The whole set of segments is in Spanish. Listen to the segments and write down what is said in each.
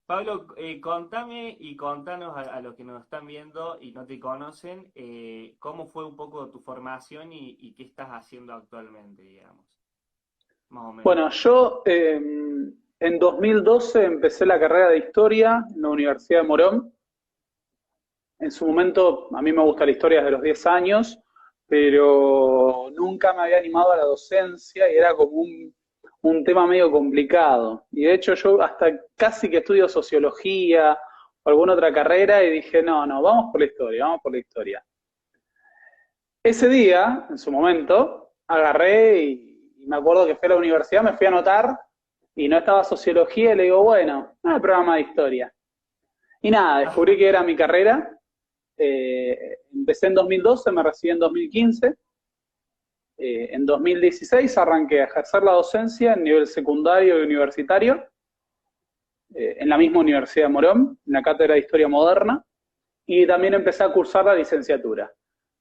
Pablo, contame y contanos a los que nos están viendo y no te conocen, cómo fue un poco tu formación y qué estás haciendo actualmente, digamos, más o menos. Bueno, yo en 2012 empecé la carrera de historia en la Universidad de Morón. En su momento, a mí me gusta la historia desde los 10 años, pero nunca me había animado a la docencia y era como un tema medio complicado. Y de hecho yo hasta casi que estudio sociología o alguna otra carrera y dije, no, no, vamos por la historia, vamos por la historia. Ese día, en su momento, agarré y me acuerdo que fui a la universidad, me fui a anotar y no estaba sociología y le digo, bueno, no hay programa de historia. Y nada, descubrí que era mi carrera. Empecé en 2012, me recibí en 2015. En 2016 arranqué a ejercer la docencia en nivel secundario y universitario, en la misma Universidad de Morón, en la Cátedra de Historia Moderna, y también empecé a cursar la licenciatura.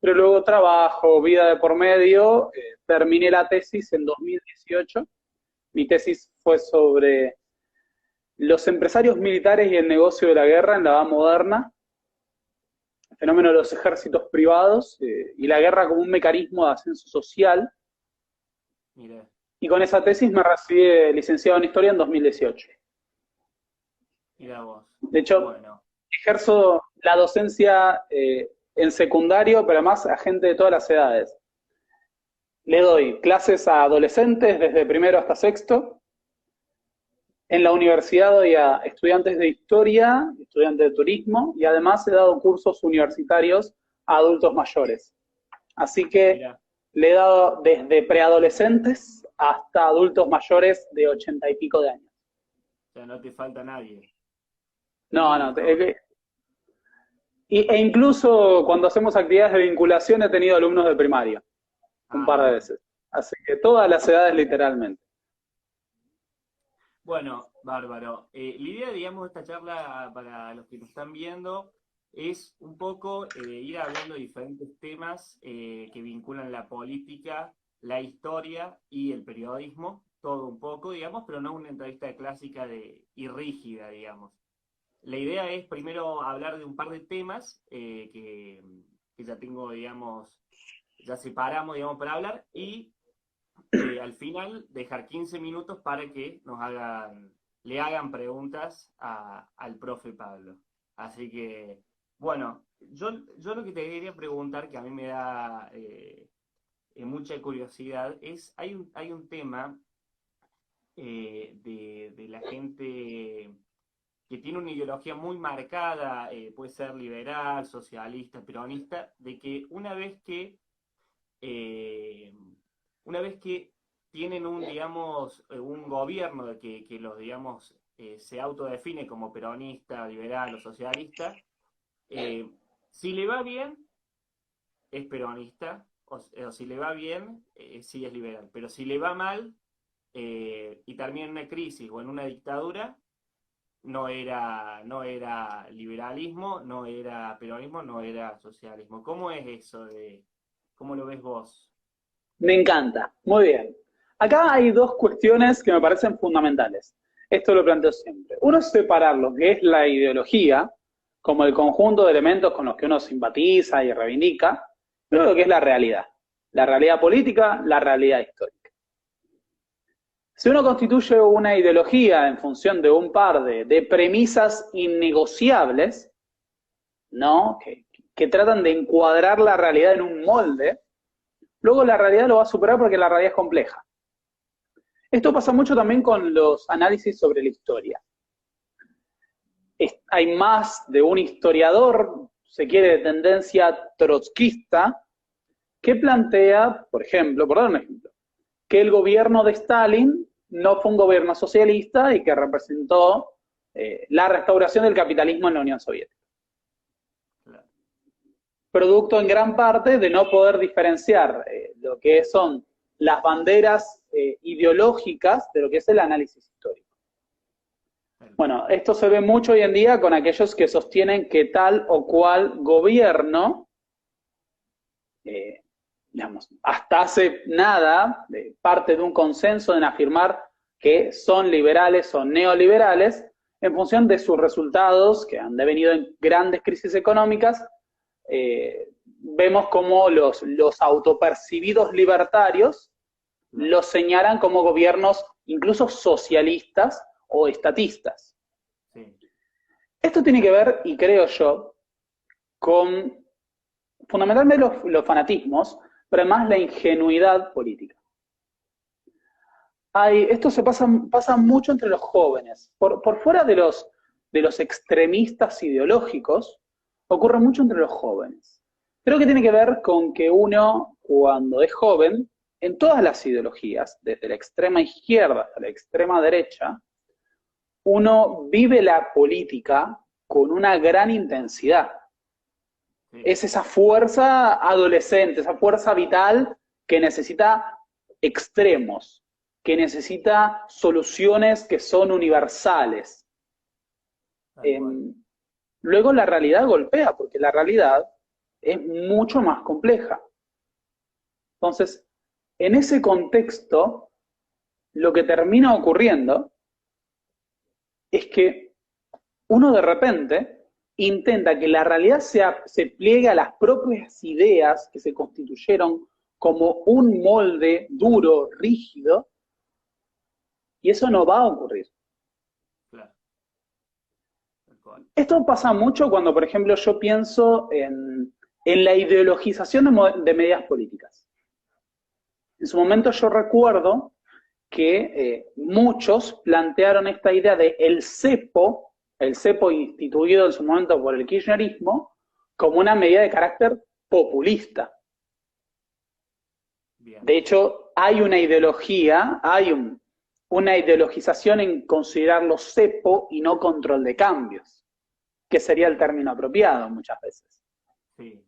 Pero luego trabajo, vida de por medio, terminé la tesis en 2018. Mi tesis fue sobre los empresarios militares y el negocio de la guerra en la edad moderna, el fenómeno de los ejércitos privados y la guerra como un mecanismo de ascenso social. Mira, Y con esa tesis me recibí de licenciado en Historia en 2018. mira vos. De hecho, Bueno, ejerzo la docencia en secundario, pero además a gente de todas las edades. Le doy clases a adolescentes desde primero hasta sexto. En la universidad doy a estudiantes de historia, estudiantes de turismo, y además he dado cursos universitarios a adultos mayores. Así que mira, le he dado desde preadolescentes hasta adultos mayores de 80 y pico de años. o sea, no te falta nadie. No, Y no, e incluso cuando hacemos actividades de vinculación he tenido alumnos de primaria, un par de bueno. veces. Así que todas las edades literalmente. Bueno, bárbaro. La idea, digamos, de esta charla para los que nos están viendo es un poco ir hablando de diferentes temas que vinculan la política, la historia y el periodismo, todo un poco, digamos, pero no una entrevista clásica y rígida, digamos. La idea es primero hablar de un par de temas que ya tengo, digamos, ya separamos, digamos, para hablar y al final dejar 15 minutos para que le hagan preguntas al profe Pablo. Así que, bueno, yo lo que te quería preguntar, que a mí me da mucha curiosidad, es, hay un tema de la gente que tiene una ideología muy marcada, puede ser liberal, socialista, peronista, de que eh, una vez que tienen un, digamos, un gobierno que los, digamos, se autodefine como peronista, liberal o socialista, eh, si le va bien, es peronista, o si le va bien, sí es liberal. Pero si le va mal y termina en una crisis o en una dictadura, no era liberalismo, no era peronismo, no era socialismo. ¿Cómo es eso cómo lo ves vos? Me encanta, muy bien. Acá hay dos cuestiones que me parecen fundamentales. Esto lo planteo siempre. Uno es separar lo que es la ideología, como el conjunto de elementos con los que uno simpatiza y reivindica, pero lo que es la realidad. La realidad política, la realidad histórica. Si uno constituye una ideología en función de un par de premisas innegociables, ¿no? Que tratan de encuadrar la realidad en un molde, luego la realidad lo va a superar porque la realidad es compleja. Esto pasa mucho también con los análisis sobre la historia. Hay más de un historiador, se quiere, de tendencia trotskista, que plantea, por ejemplo, por dar un ejemplo, que el gobierno de Stalin no fue un gobierno socialista y que representó la restauración del capitalismo en la Unión Soviética. Claro. Producto en gran parte de no poder diferenciar lo que son las banderas ideológicas de lo que es el análisis histórico. Bueno, esto se ve mucho hoy en día con aquellos que sostienen que tal o cual gobierno, eh, digamos, hasta hace nada, parte de un consenso en afirmar que son liberales o neoliberales, en función de sus resultados, que han devenido en grandes crisis económicas, vemos como los autopercibidos libertarios los señalan como gobiernos incluso socialistas o estatistas. Sí. Esto tiene que ver, y creo yo, con fundamentalmente los fanatismos, pero además la ingenuidad política. Esto se pasa mucho entre los jóvenes. Por fuera de los extremistas ideológicos, ocurre mucho entre los jóvenes. Creo que tiene que ver con que uno, cuando es joven, en todas las ideologías, desde la extrema izquierda hasta la extrema derecha, uno vive la política con una gran intensidad. Sí. Es esa fuerza adolescente, esa fuerza vital que necesita extremos, que necesita soluciones que son universales. Luego la realidad golpea, porque la realidad es mucho más compleja. Entonces, en ese contexto, lo que termina ocurriendo es que uno de repente intenta que la realidad se pliegue a las propias ideas que se constituyeron como un molde duro, rígido, y eso no va a ocurrir. Claro. Esto pasa mucho cuando, por ejemplo, yo pienso en la ideologización de medidas políticas. En su momento yo recuerdo que muchos plantearon esta idea de el cepo instituido en su momento por el kirchnerismo, como una medida de carácter populista. Bien. De hecho, hay una ideología, una ideologización en considerarlo cepo y no control de cambios, que sería el término apropiado muchas veces. Sí.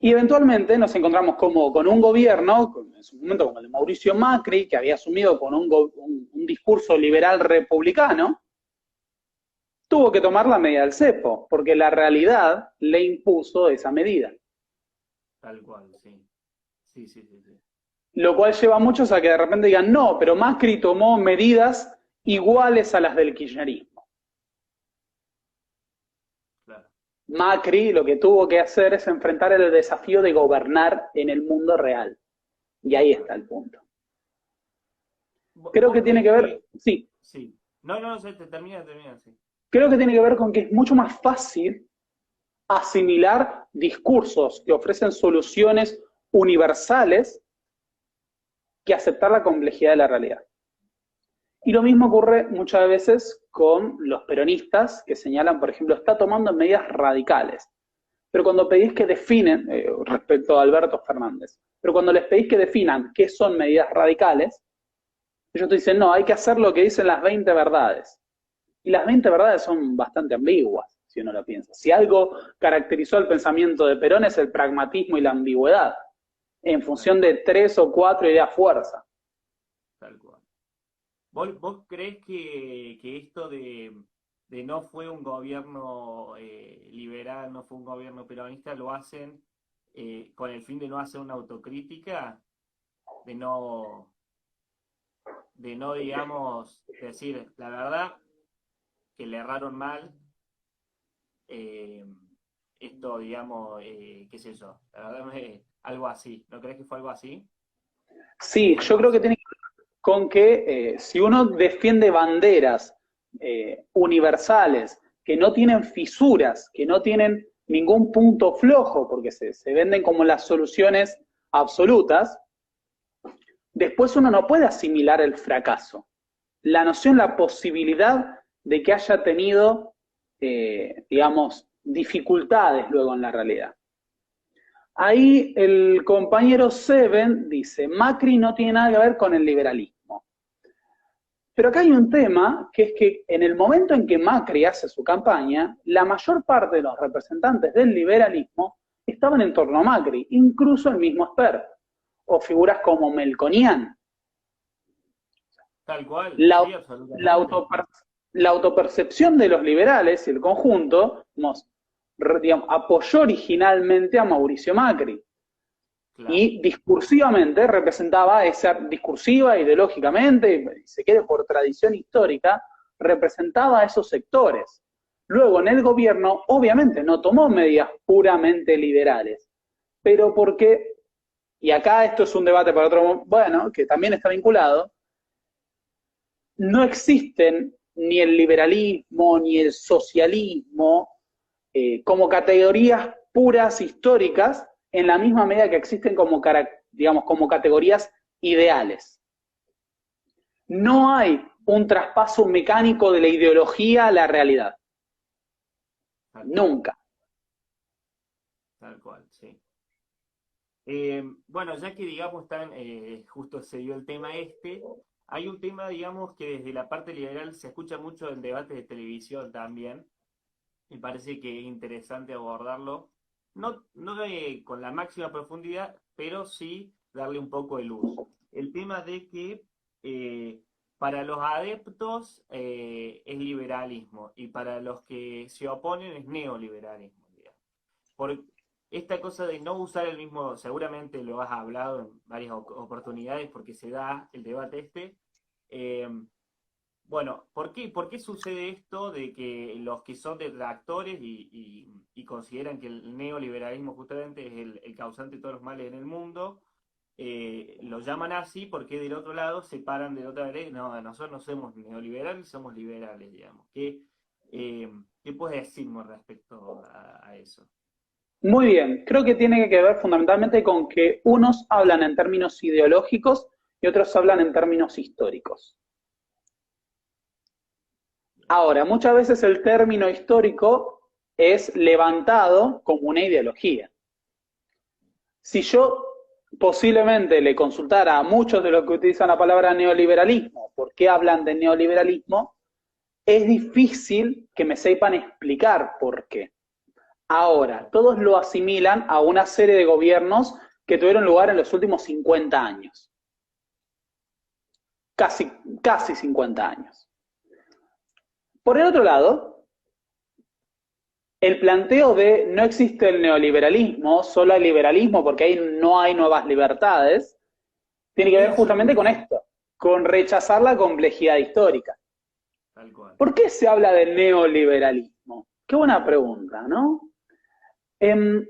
Y eventualmente nos encontramos con un gobierno, en su momento como el de Mauricio Macri, que había asumido con un discurso liberal republicano, tuvo que tomar la medida del cepo, porque la realidad le impuso esa medida. Tal cual, sí. Sí. Lo cual lleva a muchos a que de repente digan, no, pero Macri tomó medidas iguales a las del kirchnerismo. Claro. Macri lo que tuvo que hacer es enfrentar el desafío de gobernar en el mundo real. Y ahí está el punto. Creo que tiene que ver... Sí. Sí. No, termina, sí. Creo que tiene que ver con que es mucho más fácil asimilar discursos que ofrecen soluciones universales que aceptar la complejidad de la realidad. Y lo mismo ocurre muchas veces con los peronistas que señalan, por ejemplo, está tomando medidas radicales. Pero cuando pedís que definen, respecto a Alberto Fernández, pero cuando les pedís que definan qué son medidas radicales, ellos te dicen, no, hay que hacer lo que dicen las 20 verdades. Y las 20 verdades son bastante ambiguas, si uno lo piensa. Si algo caracterizó el pensamiento de Perón es el pragmatismo y la ambigüedad, en función de 3 o 4 ideas fuerza. Tal cual. ¿Vos creés que esto de no fue un gobierno liberal, no fue un gobierno peronista, lo hacen con el fin de no hacer una autocrítica? De no, digamos, decir, la verdad, que le erraron mal, esto, digamos, qué sé yo, la verdad algo así, ¿no crees que fue algo así? Sí, yo creo que tiene que ver con que si uno defiende banderas universales, que no tienen fisuras, que no tienen ningún punto flojo, porque se venden como las soluciones absolutas, después uno no puede asimilar el fracaso. La posibilidad de que haya tenido, digamos, dificultades luego en la realidad. Ahí el compañero Seven dice, Macri no tiene nada que ver con el liberalismo. Pero acá hay un tema, que es que en el momento en que Macri hace su campaña, la mayor parte de los representantes del liberalismo estaban en torno a Macri, incluso el mismo Esper, o figuras como Melconian. Tal cual, la autopercepción de los liberales y el conjunto, digamos, apoyó originalmente a Mauricio Macri. claro, y discursivamente representaba esa, discursiva, ideológicamente, y se quede por tradición histórica, representaba a esos sectores. Luego, en el gobierno, obviamente, no tomó medidas puramente liberales, pero porque, y acá esto es un debate para otro, bueno, que también está vinculado, no existen ni el liberalismo ni el socialismo como categorías puras históricas en la misma medida que existen como, digamos, como categorías ideales. No hay un traspaso mecánico de la ideología a la realidad. tal cual, Nunca. tal cual, sí. Bueno, ya que digamos justo se dio el tema hay un tema, digamos, que desde la parte liberal se escucha mucho en debates de televisión también. Me parece que es interesante abordarlo, no con la máxima profundidad, pero sí darle un poco de luz. El tema de que eh, para los adeptos es liberalismo y para los que se oponen es neoliberalismo, digamos. Por esta cosa de no usar el mismo, seguramente lo has hablado en varias oportunidades porque se da el debate eh, bueno, ¿por qué sucede esto de que los que son detractores y consideran que el neoliberalismo justamente es el causante de todos los males en el mundo, lo llaman así porque del otro lado se paran de otra vez? No, nosotros no somos neoliberales, somos liberales, digamos. ¿Qué puedes decirme respecto a eso? Muy bien, creo que tiene que ver fundamentalmente con que unos hablan en términos ideológicos y otros hablan en términos históricos. Ahora, muchas veces el término histórico es levantado como una ideología. Si yo posiblemente le consultara a muchos de los que utilizan la palabra neoliberalismo, ¿por qué hablan de neoliberalismo? Es difícil que me sepan explicar por qué. Ahora, todos lo asimilan a una serie de gobiernos que tuvieron lugar en los últimos 50 años. Casi 50 años. Por el otro lado, el planteo de no existe el neoliberalismo, solo hay liberalismo porque ahí no hay nuevas libertades, tiene que ver Eso justamente con escuché, esto, con rechazar la complejidad histórica. tal cual. ¿Por qué se habla de neoliberalismo? Qué buena pregunta, ¿no? Eh,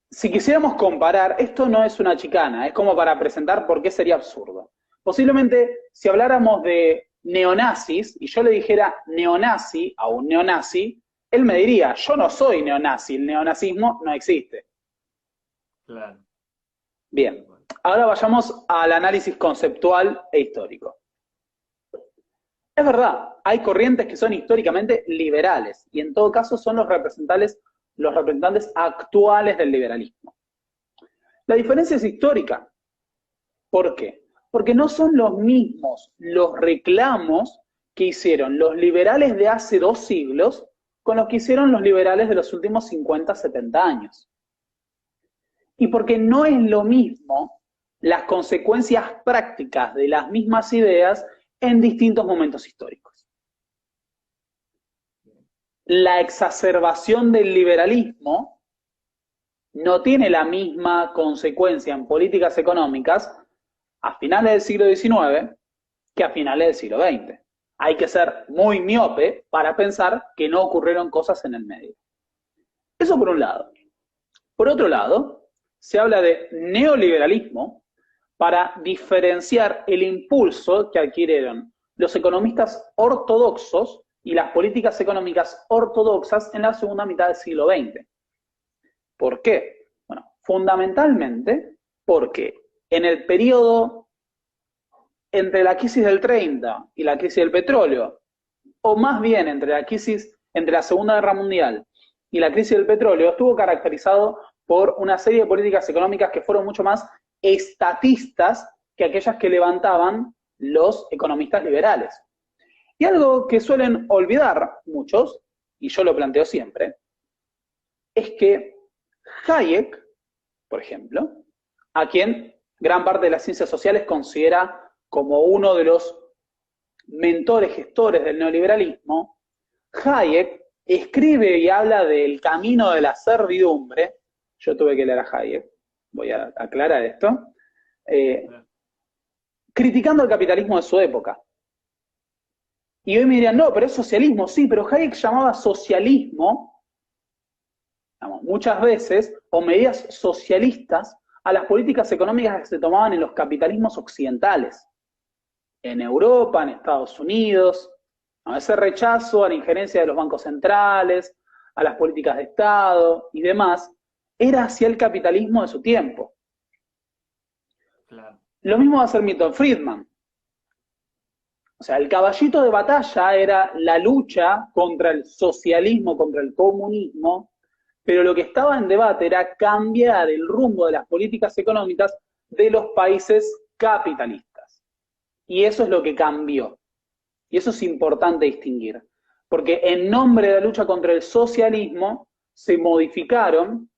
si quisiéramos comparar, esto no es una chicana, es como para presentar por qué sería absurdo. Posiblemente, si habláramos de neonazis y yo le dijera neonazi a un neonazi, él me diría, yo no soy neonazi, el neonazismo no existe. Claro, tal Bien, cual. ahora vayamos al análisis conceptual e histórico. Es verdad, hay corrientes que son históricamente liberales y en todo caso son los representantes actuales del liberalismo. La diferencia es histórica. ¿Por qué? Porque no son los mismos los reclamos que hicieron los liberales de hace 2 siglos con los que hicieron los liberales de los últimos 50, 70 años. Y porque no es lo mismo las consecuencias prácticas de las mismas ideas en distintos momentos históricos. La exacerbación del liberalismo no tiene la misma consecuencia en políticas económicas a finales del siglo XIX que a finales del siglo XX. Hay que ser muy miope para pensar que no ocurrieron cosas en el medio. Eso por un lado. Por otro lado, se habla de neoliberalismo para diferenciar el impulso que adquirieron los economistas ortodoxos y las políticas económicas ortodoxas en la segunda mitad del siglo XX. ¿Por qué? Bueno, fundamentalmente porque en el periodo entre la crisis del 30 y la crisis del petróleo, o más bien entre la Segunda Guerra Mundial y la crisis del petróleo, estuvo caracterizado por una serie de políticas económicas que fueron mucho más estatistas que aquellas que levantaban los economistas liberales. Y algo que suelen olvidar muchos, y yo lo planteo siempre, es que Hayek, por ejemplo, a quien gran parte de las ciencias sociales considera como uno de los mentores gestores del neoliberalismo, Hayek escribe y habla del camino de la servidumbre. Yo tuve que leer a Hayek. voy a aclarar esto, eh, criticando el capitalismo de su época. Y hoy me dirían, no, pero es socialismo, sí, pero Hayek llamaba socialismo, digamos, muchas veces, o medidas socialistas, a las políticas económicas que se tomaban en los capitalismos occidentales, en Europa, en Estados Unidos, a ese rechazo a la injerencia de los bancos centrales, a las políticas de Estado y demás, era hacia el capitalismo de su tiempo. Claro. Lo mismo va a hacer Milton Friedman. O sea, el caballito de batalla era la lucha contra el socialismo, contra el comunismo, pero lo que estaba en debate era cambiar el rumbo de las políticas económicas de los países capitalistas. Y eso es lo que cambió. Y eso es importante distinguir. Porque en nombre de la lucha contra el socialismo se modificaron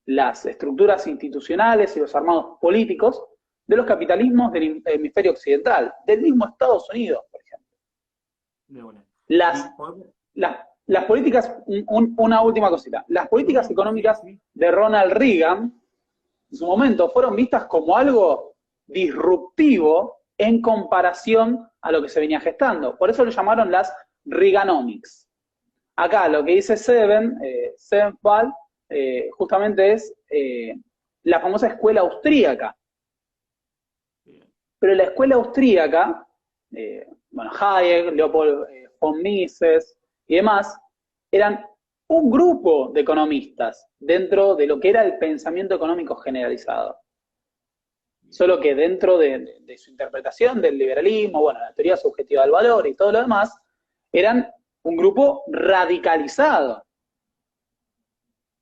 las estructuras institucionales y los armados políticos de los capitalismos del hemisferio occidental, del mismo Estados Unidos, por ejemplo. De una. Las políticas, una última cosita, las políticas económicas de Ronald Reagan, en su momento, fueron vistas como algo disruptivo en comparación a lo que se venía gestando. Por eso lo llamaron las Reaganomics. Acá lo que dice Seventhal, justamente es la famosa escuela austríaca. Pero la escuela austríaca, bueno, Hayek, Leopold von Mises y demás, eran un grupo de economistas dentro de lo que era el pensamiento económico generalizado. Solo que dentro de su interpretación del liberalismo, bueno, la teoría subjetiva del valor y todo lo demás, eran un grupo radicalizado.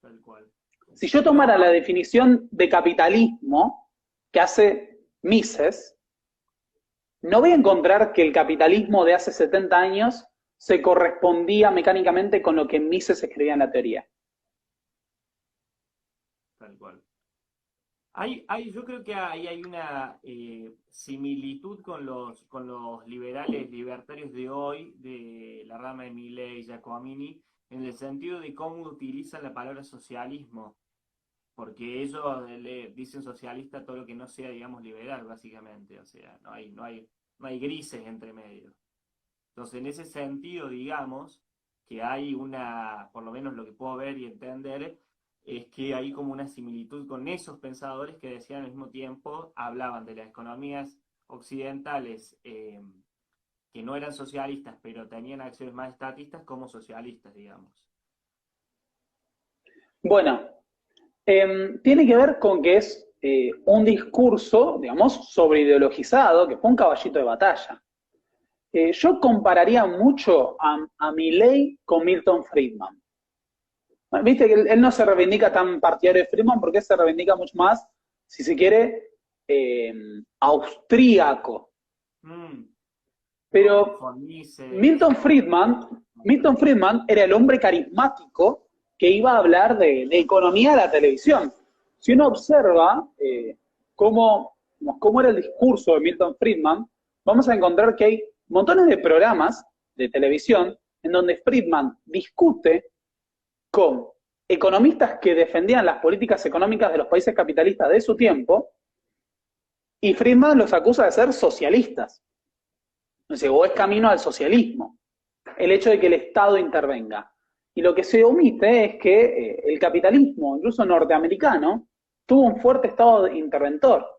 Tal cual. Si yo tomara la definición de capitalismo que hace Mises, no voy a encontrar que el capitalismo de hace 70 años se correspondía mecánicamente con lo que Mises escribía en la teoría. Tal cual. Yo creo que hay una similitud con los liberales libertarios de hoy, de la rama de Milley y Giacomini, en el sentido de cómo utilizan la palabra socialismo, porque ellos le dicen socialista a todo lo que no sea, digamos, liberal, básicamente, o sea, no hay grises entre medio. Entonces, en ese sentido, digamos, que hay por lo menos lo que puedo ver y entender, es que hay como una similitud con esos pensadores que decían al mismo tiempo, hablaban de las economías occidentales que no eran socialistas, pero tenían acciones más estatistas como socialistas, digamos. Bueno, tiene que ver con que es un discurso, digamos, sobreideologizado, que fue un caballito de batalla. Yo compararía mucho a Milley con Milton Friedman. Viste que él no se reivindica tan partidario de Friedman porque se reivindica mucho más, si se quiere, austríaco. Pero Milton Friedman era el hombre carismático que iba a hablar de economía de la televisión. Si uno observa cómo era el discurso de Milton Friedman, vamos a encontrar que hay montones de programas de televisión en donde Friedman discute con economistas que defendían las políticas económicas de los países capitalistas de su tiempo, y Friedman los acusa de ser socialistas. Entonces, o es camino al socialismo, el hecho de que el Estado intervenga. Y lo que se omite es que el capitalismo, incluso norteamericano, tuvo un fuerte Estado interventor.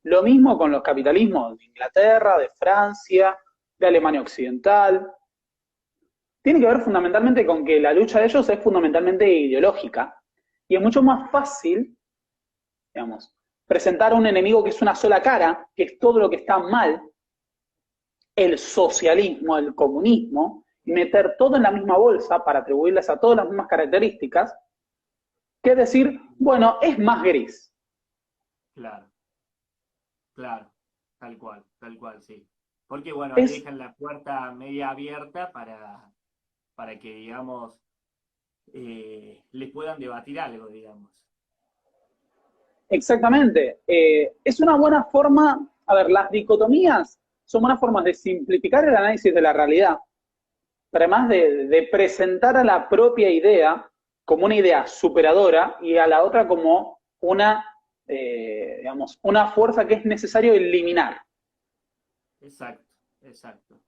Lo mismo con los capitalismos de Inglaterra, de Francia, de Alemania Occidental. Tiene que ver fundamentalmente con que la lucha de ellos es fundamentalmente ideológica y es mucho más fácil, digamos, presentar a un enemigo que es una sola cara, que es todo lo que está mal, el socialismo, el comunismo, y meter todo en la misma bolsa para atribuirles a todas las mismas características, que decir, bueno, es más gris. Claro, tal cual, sí. Porque bueno, ahí dejan la puerta media abierta para que, digamos, les puedan debatir algo, digamos. Exactamente. Es una buena forma, a ver, las dicotomías son buenas formas de simplificar el análisis de la realidad, pero además de presentar a la propia idea como una idea superadora y a la otra como una digamos, una fuerza que es necesario eliminar. Exacto, exacto.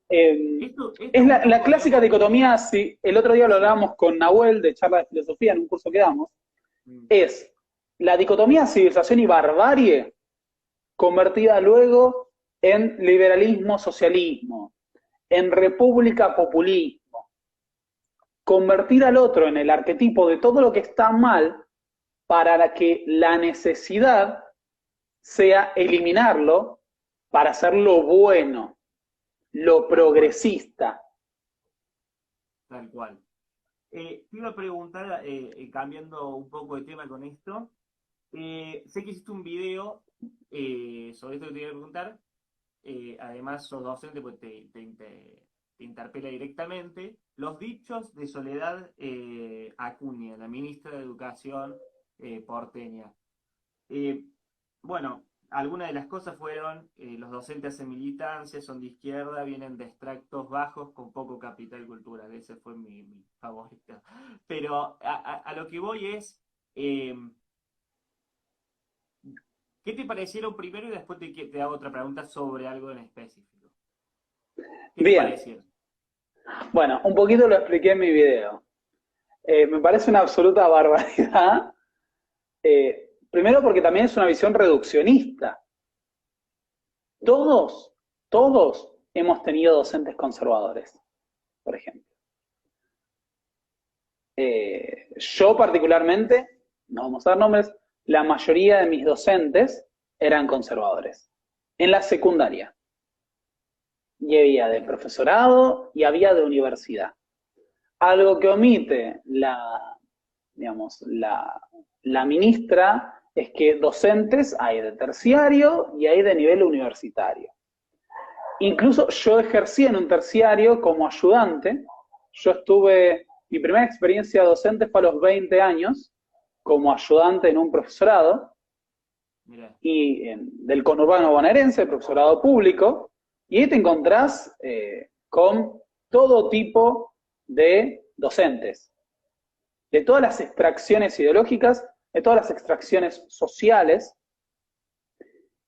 Esto Es un la poco, clásica digamos, dicotomía, si el otro día lo sí. hablábamos con Nahuel de charla de filosofía en un curso que damos, Mm, es la dicotomía civilización y barbarie convertida luego en liberalismo, socialismo, en república, populismo. Convertir al otro en el arquetipo de todo lo que está mal para que la necesidad sea eliminarlo para hacer lo bueno, lo tal cual, progresista. tal cual. Te iba a preguntar, cambiando un poco de tema con esto, sé que hiciste un video sobre esto que te iba a preguntar, además sos docente, pues te interpela directamente. Los dichos de Soledad Acuña, la ministra de Educación porteña. Eh, bueno, algunas de las cosas fueron, los docentes hacen militancia, son de izquierda, vienen de extractos bajos con poco capital cultural. Ese fue mi favorito. Pero a lo que voy es, eh, ¿qué te parecieron primero y después te hago otra pregunta sobre algo en específico? ¿Qué te Bien, parecieron? bueno, un poquito lo expliqué en mi video. Me parece una absoluta barbaridad. Primero porque también es una visión reduccionista. Todos, todos hemos tenido docentes conservadores, por ejemplo. Yo particularmente, no vamos a dar nombres, la mayoría de mis docentes eran conservadores. En la secundaria. Y había de Bien, profesorado y había de universidad. Algo que omite digamos, la ministra es que docentes hay de terciario y hay de nivel universitario. Incluso yo ejercí en un terciario como ayudante. Yo estuve, mi primera experiencia docente fue a los 20 años como ayudante en un profesorado mira, del conurbano bonaerense, profesorado público, y ahí te encontrás con todo tipo de docentes, de todas las extracciones ideológicas, de todas las extracciones sociales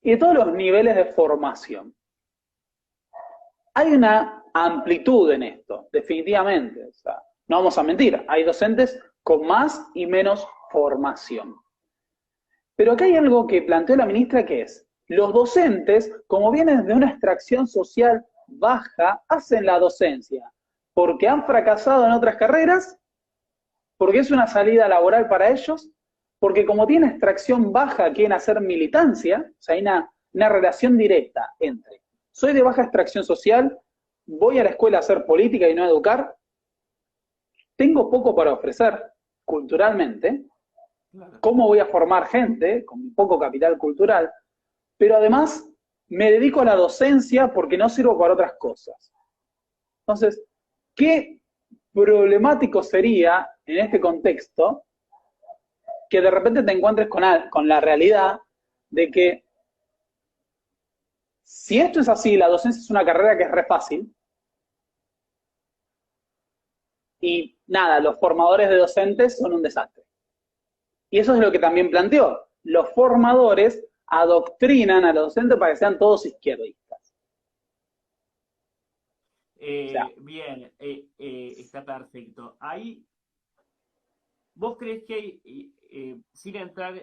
y de todos los niveles de formación. Hay una amplitud en esto, definitivamente. O sea, no vamos a mentir, hay docentes con más y menos formación. Pero acá hay algo que planteó la ministra que es, los docentes, como vienen de una extracción social baja, hacen la docencia porque han fracasado en otras carreras, porque es una salida laboral para ellos, porque como tiene extracción baja quieren hacer militancia, o sea, hay una relación directa entre soy de baja extracción social, voy a la escuela a hacer política y no a educar, tengo poco para ofrecer culturalmente, claro. cómo voy a formar gente con poco capital cultural, pero además me dedico a la docencia porque no sirvo para otras cosas. Entonces, ¿qué problemático sería en este contexto que de repente te encuentres con la realidad de que si esto es así, la docencia es una carrera que es re fácil, y nada, los formadores de docentes son un desastre. Y eso es lo que también planteó. Los formadores adoctrinan a los docentes para que sean todos izquierdistas. O sea, Bien, está perfecto. Ahí, ¿vos crees que hay, sin entrar,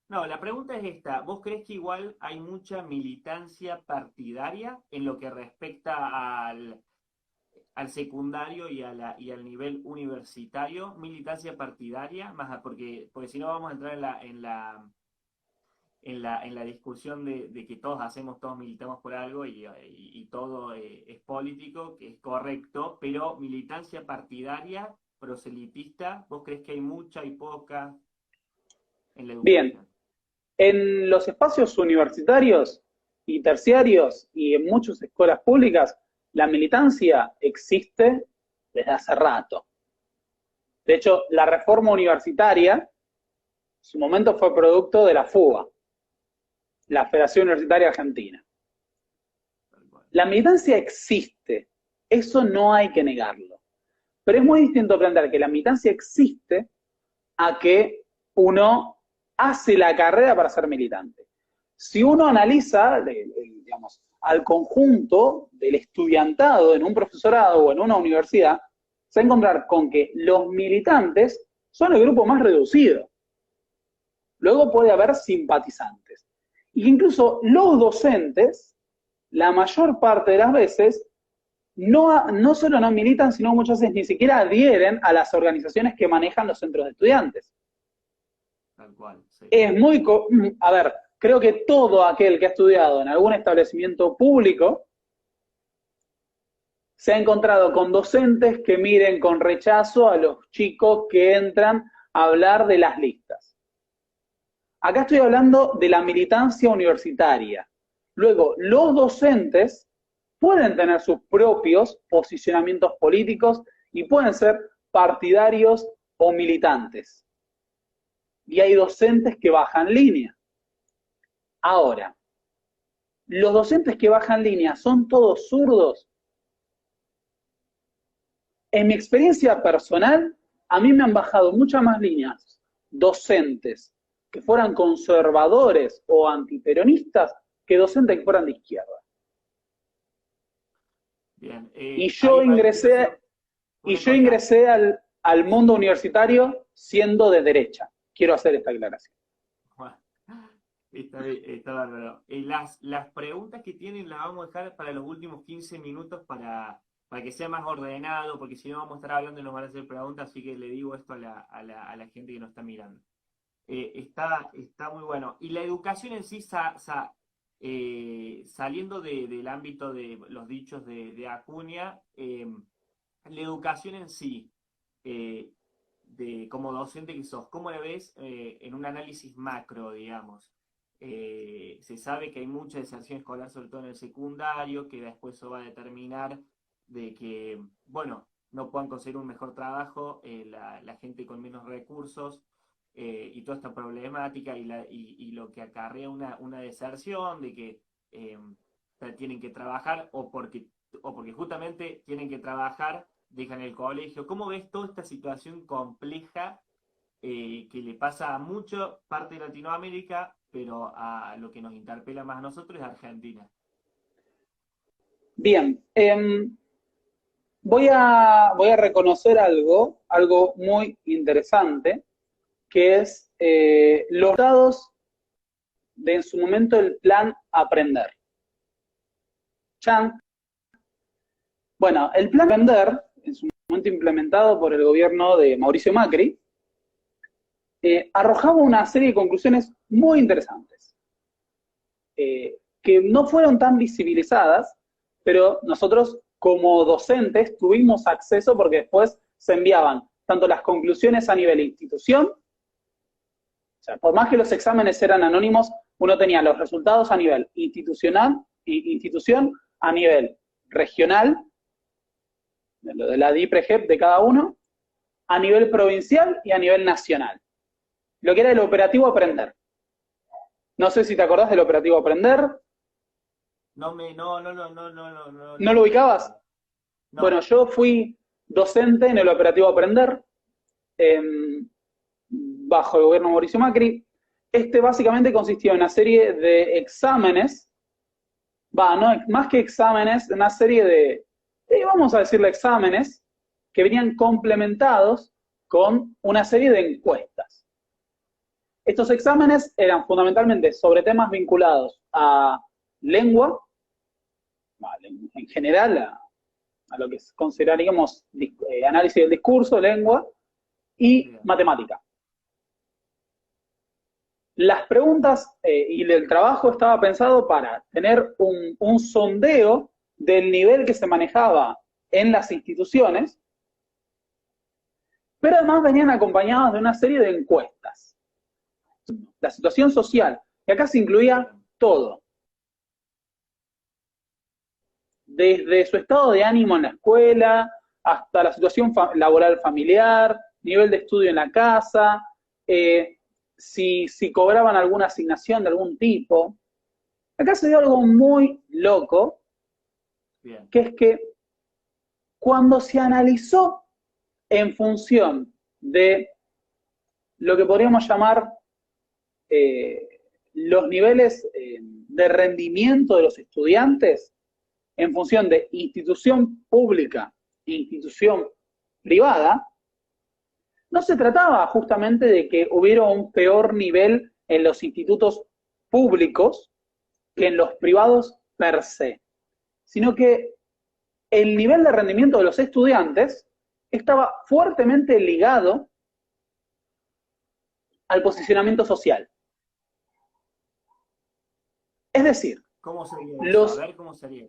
no, la pregunta es esta, ¿vos crees que igual hay mucha militancia partidaria en lo que respecta al secundario y al nivel universitario? Militancia partidaria, porque si no vamos a entrar en la discusión de que todos hacemos, todos militamos por algo y todo es político, que es correcto, pero militancia partidaria, proselitista, ¿vos crees que hay mucha y poca en la bien, educación? en los espacios universitarios y terciarios y en muchas escuelas públicas, la militancia existe desde hace rato. De hecho, la reforma universitaria, en su momento fue producto de la FUBA, la Federación Universitaria Argentina. La militancia existe, eso no hay que negarlo. Pero es muy distinto plantear que la militancia existe a que uno hace la carrera para ser militante. Si uno analiza, digamos, al conjunto del estudiantado en un profesorado o en una universidad, se va a encontrar con que los militantes son el grupo más reducido. Luego puede haber simpatizantes. Y incluso los docentes, la mayor parte de las veces, no solo no militan, sino muchas veces ni siquiera adhieren a las organizaciones que manejan los centros de estudiantes. Tal cual, sí. Es muy... A ver, creo que todo aquel que ha estudiado en algún establecimiento público se ha encontrado con docentes que miren con rechazo a los chicos que entran a hablar de las listas. Acá estoy hablando de la militancia universitaria. Luego, los docentes pueden tener sus propios posicionamientos políticos y pueden ser partidarios o militantes. Y hay docentes que bajan línea. Ahora, ¿los docentes que bajan línea son todos zurdos? En mi experiencia personal, a mí me han bajado muchas más líneas docentes que fueran conservadores o antiperonistas que docentes que fueran de izquierda. Bien. Y yo ingresé al mundo universitario siendo de derecha. Quiero hacer esta aclaración. Bueno, está bárbaro. Las preguntas que tienen las vamos a dejar para los últimos 15 minutos para que sea más ordenado, porque si no vamos a estar hablando y nos van a hacer preguntas, así que le digo esto a la gente que nos está mirando. Está muy bueno. Y la educación en sí, saliendo del ámbito de los dichos de Acuña, la educación en sí, como docente que sos, ¿cómo la ves en un análisis macro, digamos? Se sabe que hay mucha deserción escolar, sobre todo en el secundario, que después eso va a determinar de que, bueno, no puedan conseguir un mejor trabajo la gente con menos recursos, y toda esta problemática y lo que acarrea una deserción, de que tienen que trabajar o porque justamente tienen que trabajar, dejan el colegio. ¿Cómo ves toda esta situación compleja que le pasa a mucha parte de Latinoamérica, pero a lo que nos interpela más a nosotros es Argentina? Bien, voy a reconocer algo muy interesante, que es los resultados de en su momento el plan Aprender. Bueno, el plan Aprender, en su momento implementado por el gobierno de Mauricio Macri, arrojaba una serie de conclusiones muy interesantes, que no fueron tan visibilizadas, pero nosotros como docentes tuvimos acceso porque después se enviaban tanto las conclusiones a nivel institución, o sea, por más que los exámenes eran anónimos, uno tenía los resultados a nivel institucional, institución, a nivel regional, lo de la DIPREGEP de cada uno, a nivel provincial y a nivel nacional. Lo que era el operativo Aprender. No sé si te acordás del operativo Aprender. No. ¿No lo ubicabas? No. Bueno, yo fui docente en el operativo Aprender, bajo el gobierno de Mauricio Macri. Este básicamente consistía en una serie de exámenes, no, más que exámenes, una serie de, vamos a decirle exámenes, que venían complementados con una serie de encuestas. Estos exámenes eran fundamentalmente sobre temas vinculados a lengua, en general a lo que consideraríamos análisis del discurso, lengua, y matemática. Las preguntas y el trabajo estaba pensado para tener un sondeo del nivel que se manejaba en las instituciones, pero además venían acompañados de una serie de encuestas. La situación social, y acá se incluía todo. Desde su estado de ánimo en la escuela, hasta la situación laboral familiar, nivel de estudio en la casa, si cobraban alguna asignación de algún tipo. Acá se dio algo muy loco, Bien. Que es que cuando se analizó en función de lo que podríamos llamar los niveles de rendimiento de los estudiantes en función de institución pública e institución privada, no se trataba justamente de que hubiera un peor nivel en los institutos públicos que en los privados per se, sino que el nivel de rendimiento de los estudiantes estaba fuertemente ligado al posicionamiento social. Es decir, ¿Cómo sería eso? A ver cómo sería.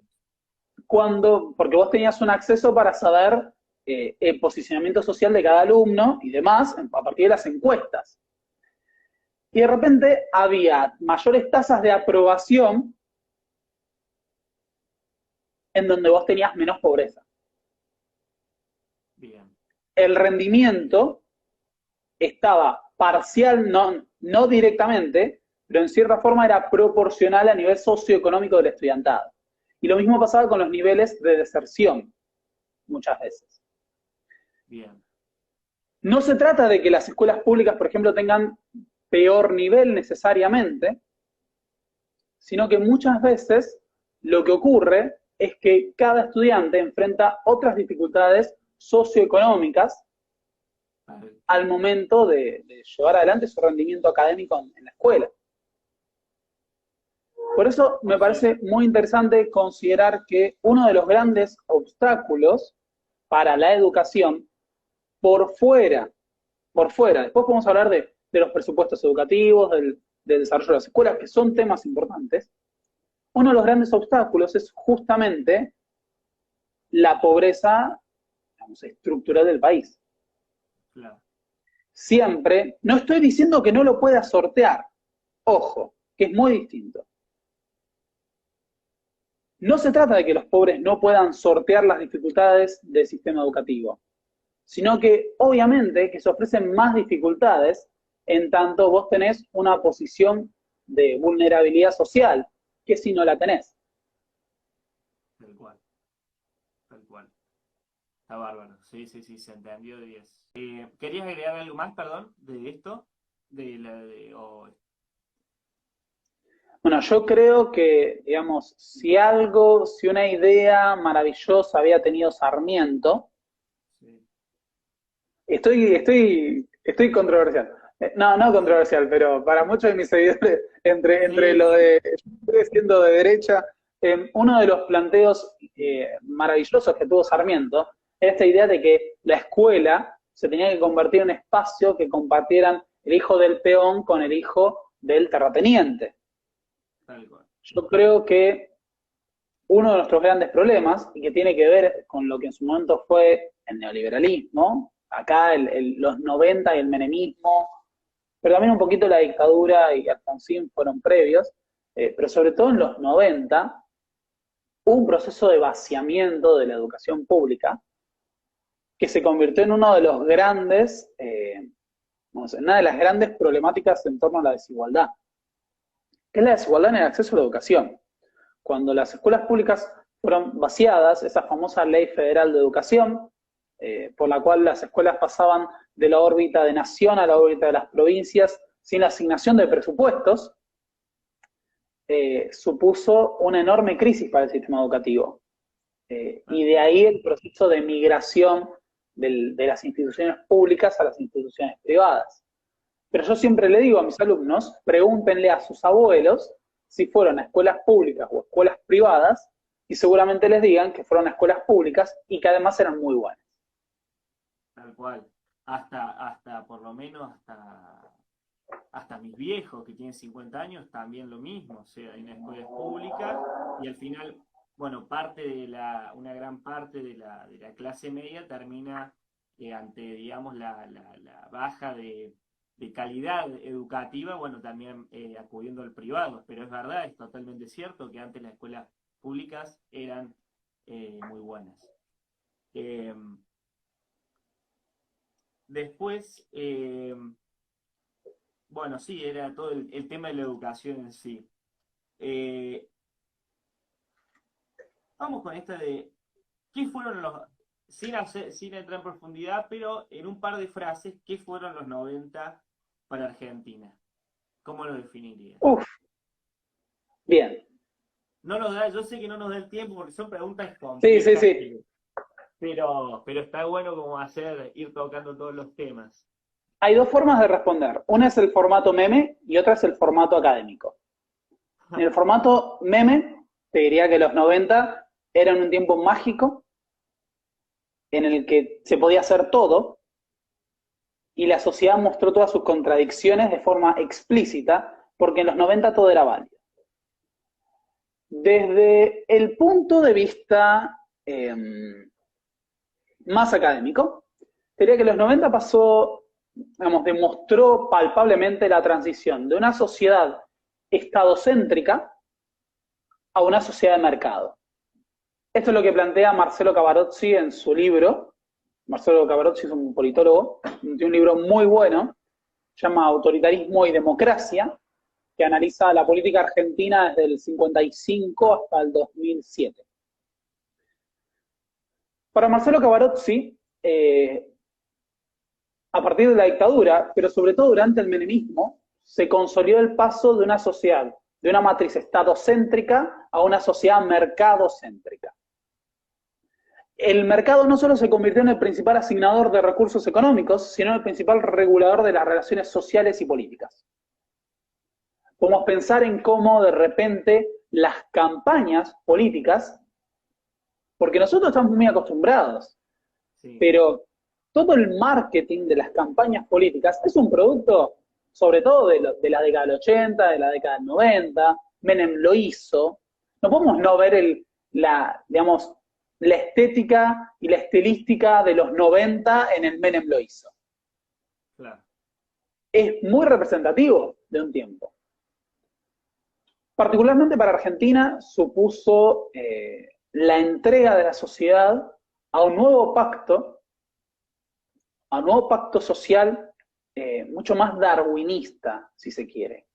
porque vos tenías un acceso para saber el posicionamiento social de cada alumno y demás a partir de las encuestas. Y de repente había mayores tasas de aprobación en donde vos tenías menos pobreza. Bien. El rendimiento estaba parcial, no directamente, pero en cierta forma era proporcional a nivel socioeconómico del estudiantado. Y lo mismo pasaba con los niveles de deserción, muchas veces. Bien. No se trata de que las escuelas públicas, por ejemplo, tengan peor nivel necesariamente, sino que muchas veces lo que ocurre es que cada estudiante enfrenta otras dificultades socioeconómicas al momento de llevar adelante su rendimiento académico en la escuela. Por eso me parece muy interesante considerar que uno de los grandes obstáculos para la educación por fuera, después podemos hablar de los presupuestos educativos, del desarrollo de las escuelas, que son temas importantes. Uno de los grandes obstáculos es justamente la pobreza, digamos, estructural del país. Claro. Siempre, no estoy diciendo que no lo pueda sortear, ojo, que es muy distinto. No se trata de que los pobres no puedan sortear las dificultades del sistema educativo, sino que obviamente que se ofrecen más dificultades en tanto vos tenés una posición de vulnerabilidad social, que si no la tenés. Tal cual. Tal cual. Está bárbaro. Sí, sí, sí, se entendió de 10. ¿Querías agregar algo más, perdón, de esto? Bueno, yo creo que, digamos, si una idea maravillosa había tenido Sarmiento, Sí. estoy controversial. No controversial, pero para muchos de mis seguidores, entre Sí, lo sí. de yo siendo de derecha, uno de los planteos maravillosos que tuvo Sarmiento era esta idea de que la escuela se tenía que convertir en un espacio que compartieran el hijo del peón con el hijo del terrateniente. Tal cual. Yo creo que uno de nuestros grandes problemas, y que tiene que ver con lo que en su momento fue el neoliberalismo, acá los 90 y el menemismo, pero también un poquito la dictadura y Alfonsín fueron previos, pero sobre todo en los 90 hubo un proceso de vaciamiento de la educación pública que se convirtió en uno de los grandes, una de las grandes problemáticas en torno a la desigualdad, que es la desigualdad en el acceso a la educación. Cuando las escuelas públicas fueron vaciadas, esa famosa Ley Federal de Educación, por la cual las escuelas pasaban de la órbita de nación a la órbita de las provincias sin la asignación de presupuestos, supuso una enorme crisis para el sistema educativo. Y de ahí el proceso de migración de las instituciones públicas a las instituciones privadas. Pero yo siempre le digo a mis alumnos, pregúntenle a sus abuelos si fueron a escuelas públicas o escuelas privadas, y seguramente les digan que fueron a escuelas públicas y que además eran muy buenas. Tal cual. Hasta por lo menos, hasta mis viejos que tienen 50 años, también lo mismo. O sea, en escuelas públicas y al final, bueno, una gran parte de la clase media termina ante, digamos, la baja de calidad educativa, bueno, también acudiendo al privado. Pero es verdad, es totalmente cierto que antes las escuelas públicas eran muy buenas. Después, bueno, sí, era todo el tema de la educación en sí. Eh, Vamos con esta de, ¿qué fueron sin entrar en profundidad, pero en un par de frases, ¿qué fueron los 90 para Argentina? ¿Cómo lo definiría? Uf, bien. No nos da, yo sé que no nos da el tiempo porque son preguntas Sí, sí, complejas, sí. pero está bueno como ir tocando todos los temas. Hay dos formas de responder. Una es el formato meme y otra es el formato académico. En el formato meme, te diría que los 90 eran un tiempo mágico en el que se podía hacer todo y la sociedad mostró todas sus contradicciones de forma explícita porque en los 90 todo era válido. Desde el punto de vista más académico, diría que los 90 pasó, digamos, demostró palpablemente la transición de una sociedad estadocéntrica a una sociedad de mercado. Esto es lo que plantea Marcelo Cavarozzi en su libro. Marcelo Cavarozzi es un politólogo, tiene un libro muy bueno, se llama Autoritarismo y Democracia, que analiza la política argentina desde el 55 hasta el 2007. Para Marcelo Cavarozzi, a partir de la dictadura, pero sobre todo durante el menemismo, se consolidó el paso de una sociedad, de una matriz estadocéntrica a una sociedad mercadocéntrica. El mercado no solo se convirtió en el principal asignador de recursos económicos, sino en el principal regulador de las relaciones sociales y políticas. Podemos pensar en cómo de repente las campañas políticas, porque nosotros estamos muy acostumbrados, Sí. pero todo el marketing de las campañas políticas es un producto, sobre todo de la década del 80, de la década del 90, Menem lo hizo. No podemos no ver digamos, la estética y la estilística de los 90 en el Menem lo hizo. Claro. Es muy representativo de un tiempo. Particularmente para Argentina supuso la entrega de la sociedad a un nuevo pacto social mucho más darwinista, si se quiere.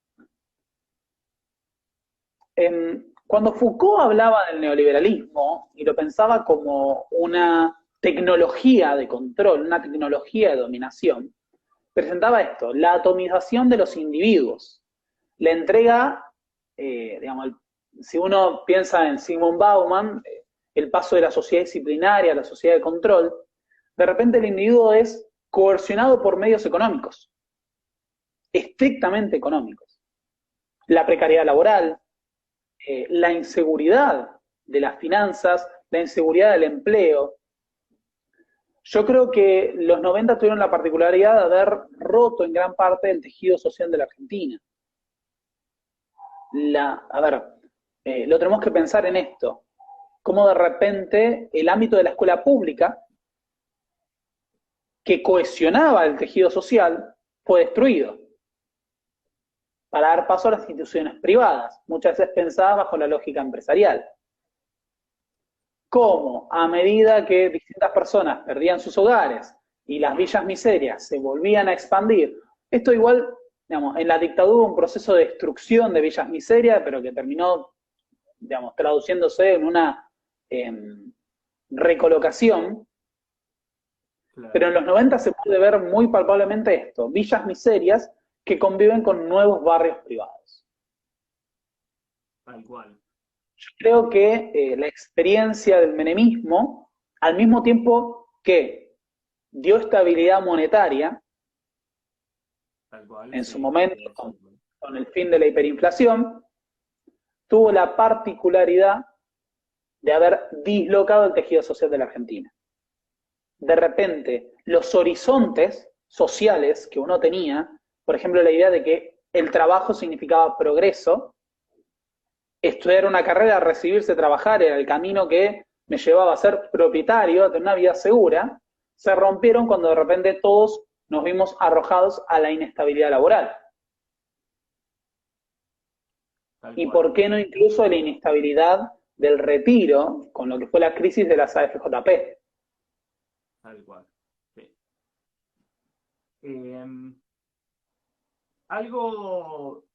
Cuando Foucault hablaba del neoliberalismo y lo pensaba como una tecnología de control, una tecnología de dominación, presentaba esto, la atomización de los individuos, la entrega, digamos, si uno piensa en Sigmund Bauman, el paso de la sociedad disciplinaria a la sociedad de control, de repente el individuo es coercionado por medios económicos, estrictamente económicos. La precariedad laboral, la inseguridad de las finanzas, la inseguridad del empleo. Yo creo que los 90 tuvieron la particularidad de haber roto en gran parte el tejido social de la Argentina. Lo tenemos que pensar en esto, cómo de repente el ámbito de la escuela pública, que cohesionaba el tejido social, fue destruido para dar paso a las instituciones privadas, muchas veces pensadas bajo la lógica empresarial. Cómo, a medida que distintas personas perdían sus hogares y las villas miserias se volvían a expandir, esto igual, digamos, en la dictadura hubo un proceso de destrucción de villas miserias, pero que terminó, digamos, traduciéndose en una recolocación. Claro. Pero en los 90 se puede ver muy palpablemente esto, villas miserias que conviven con nuevos barrios privados. Tal cual. Yo creo que la experiencia del menemismo, al mismo tiempo que dio estabilidad monetaria, tal cual, en su momento, con el fin de la hiperinflación, tuvo la particularidad de haber dislocado el tejido social de la Argentina. De repente, los horizontes sociales que uno tenía, por ejemplo, la idea de que el trabajo significaba progreso, estudiar una carrera, recibirse, trabajar, era el camino que me llevaba a ser propietario, a tener una vida segura, se rompieron cuando de repente todos nos vimos arrojados a la inestabilidad laboral. Y por qué no incluso la inestabilidad del retiro, con lo que fue la crisis de las AFJP. Tal cual. Sí. Algo,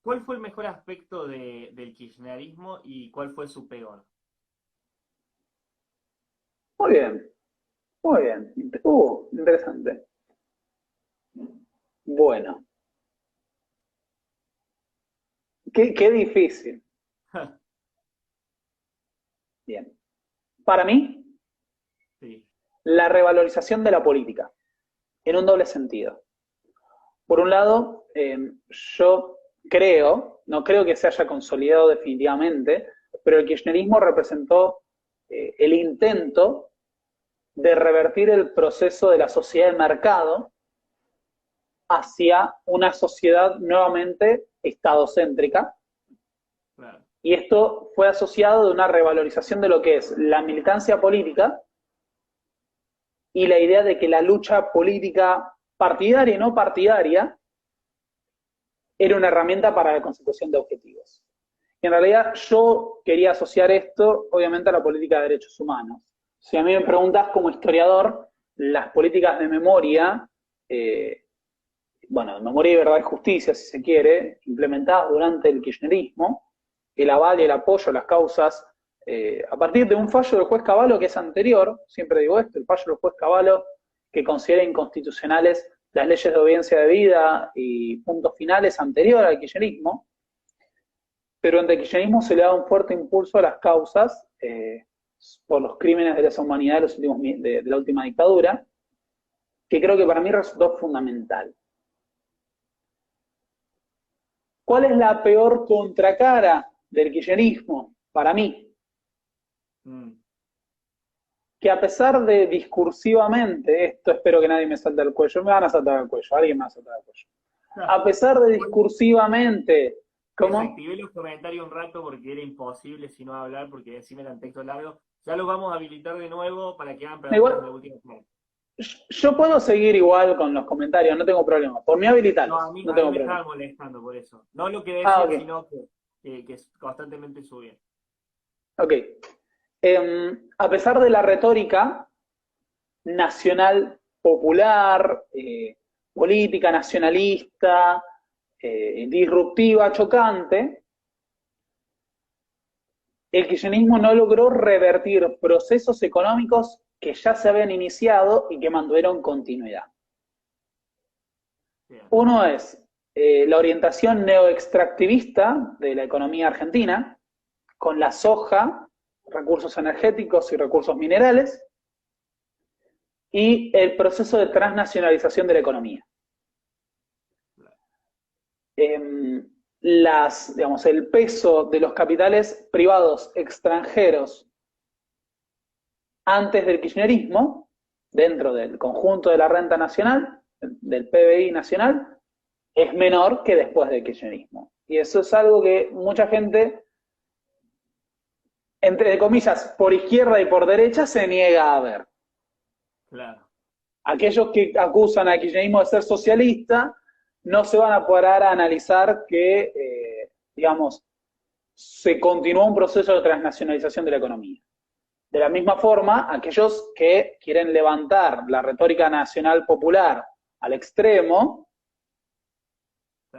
¿cuál fue el mejor aspecto del kirchnerismo y cuál fue su peor? Muy bien, muy bien. Interesante. Bueno, qué difícil. Bien. Para mí, Sí, la revalorización de la política, en un doble sentido. Por un lado, yo creo, no creo que se haya consolidado definitivamente, pero el kirchnerismo representó el intento de revertir el proceso de la sociedad de mercado hacia una sociedad nuevamente estadocéntrica, claro. y esto fue asociado de una revalorización de lo que es la militancia política y la idea de que la lucha política partidaria y no partidaria era una herramienta para la consecución de objetivos. Y en realidad yo quería asociar esto, obviamente, a la política de derechos humanos. Si a mí me preguntas como historiador, las políticas de memoria, bueno, de memoria y verdad y justicia, si se quiere, implementadas durante el kirchnerismo, el aval y el apoyo a las causas, a partir de un fallo del juez Cavallo que es anterior, siempre digo esto, el fallo del juez Cavallo que considera inconstitucionales las leyes de obediencia debida y puntos finales anterior al kirchnerismo, pero ante el kirchnerismo se le da un fuerte impulso a las causas por los crímenes de lesa humanidad de, los últimos, de la última dictadura, que creo que para mí resultó fundamental. ¿Cuál es la peor contracara del kirchnerismo? Para mí, que a pesar de discursivamente, esto espero que nadie me salte al cuello, me van a saltar al cuello, alguien me va a saltar al cuello. A pesar de discursivamente, ¿cómo? Desactivé los comentarios un rato porque era imposible si no hablar, porque encima eran textos largos. Ya los vamos a habilitar de nuevo para que hagan preguntas Igual, de la última parte. yo puedo seguir igual con los comentarios, no tengo problema. Por mí No, habilitarlos, no a mí tengo me problema. estaba molestando por eso. No lo que Ah, decían, ok. sino que constantemente subían. Ok. A pesar de la retórica nacional popular, política nacionalista, disruptiva, chocante, el kirchnerismo no logró revertir procesos económicos que ya se habían iniciado y que mantuvieron continuidad. Bien. Uno es la orientación neoextractivista de la economía argentina, con la soja, recursos energéticos y recursos minerales, y el proceso de transnacionalización de la economía. Digamos, el peso de los capitales privados extranjeros antes del kirchnerismo, dentro del conjunto de la renta nacional, del PBI nacional, es menor que después del kirchnerismo. Y eso es algo que mucha gente, entre comillas, por izquierda y por derecha, se niega a ver. Claro. Aquellos que acusan al kirchnerismo de ser socialista no se van a parar a analizar que, digamos, se continuó un proceso de transnacionalización de la economía. De la misma forma, aquellos que quieren levantar la retórica nacional popular al extremo,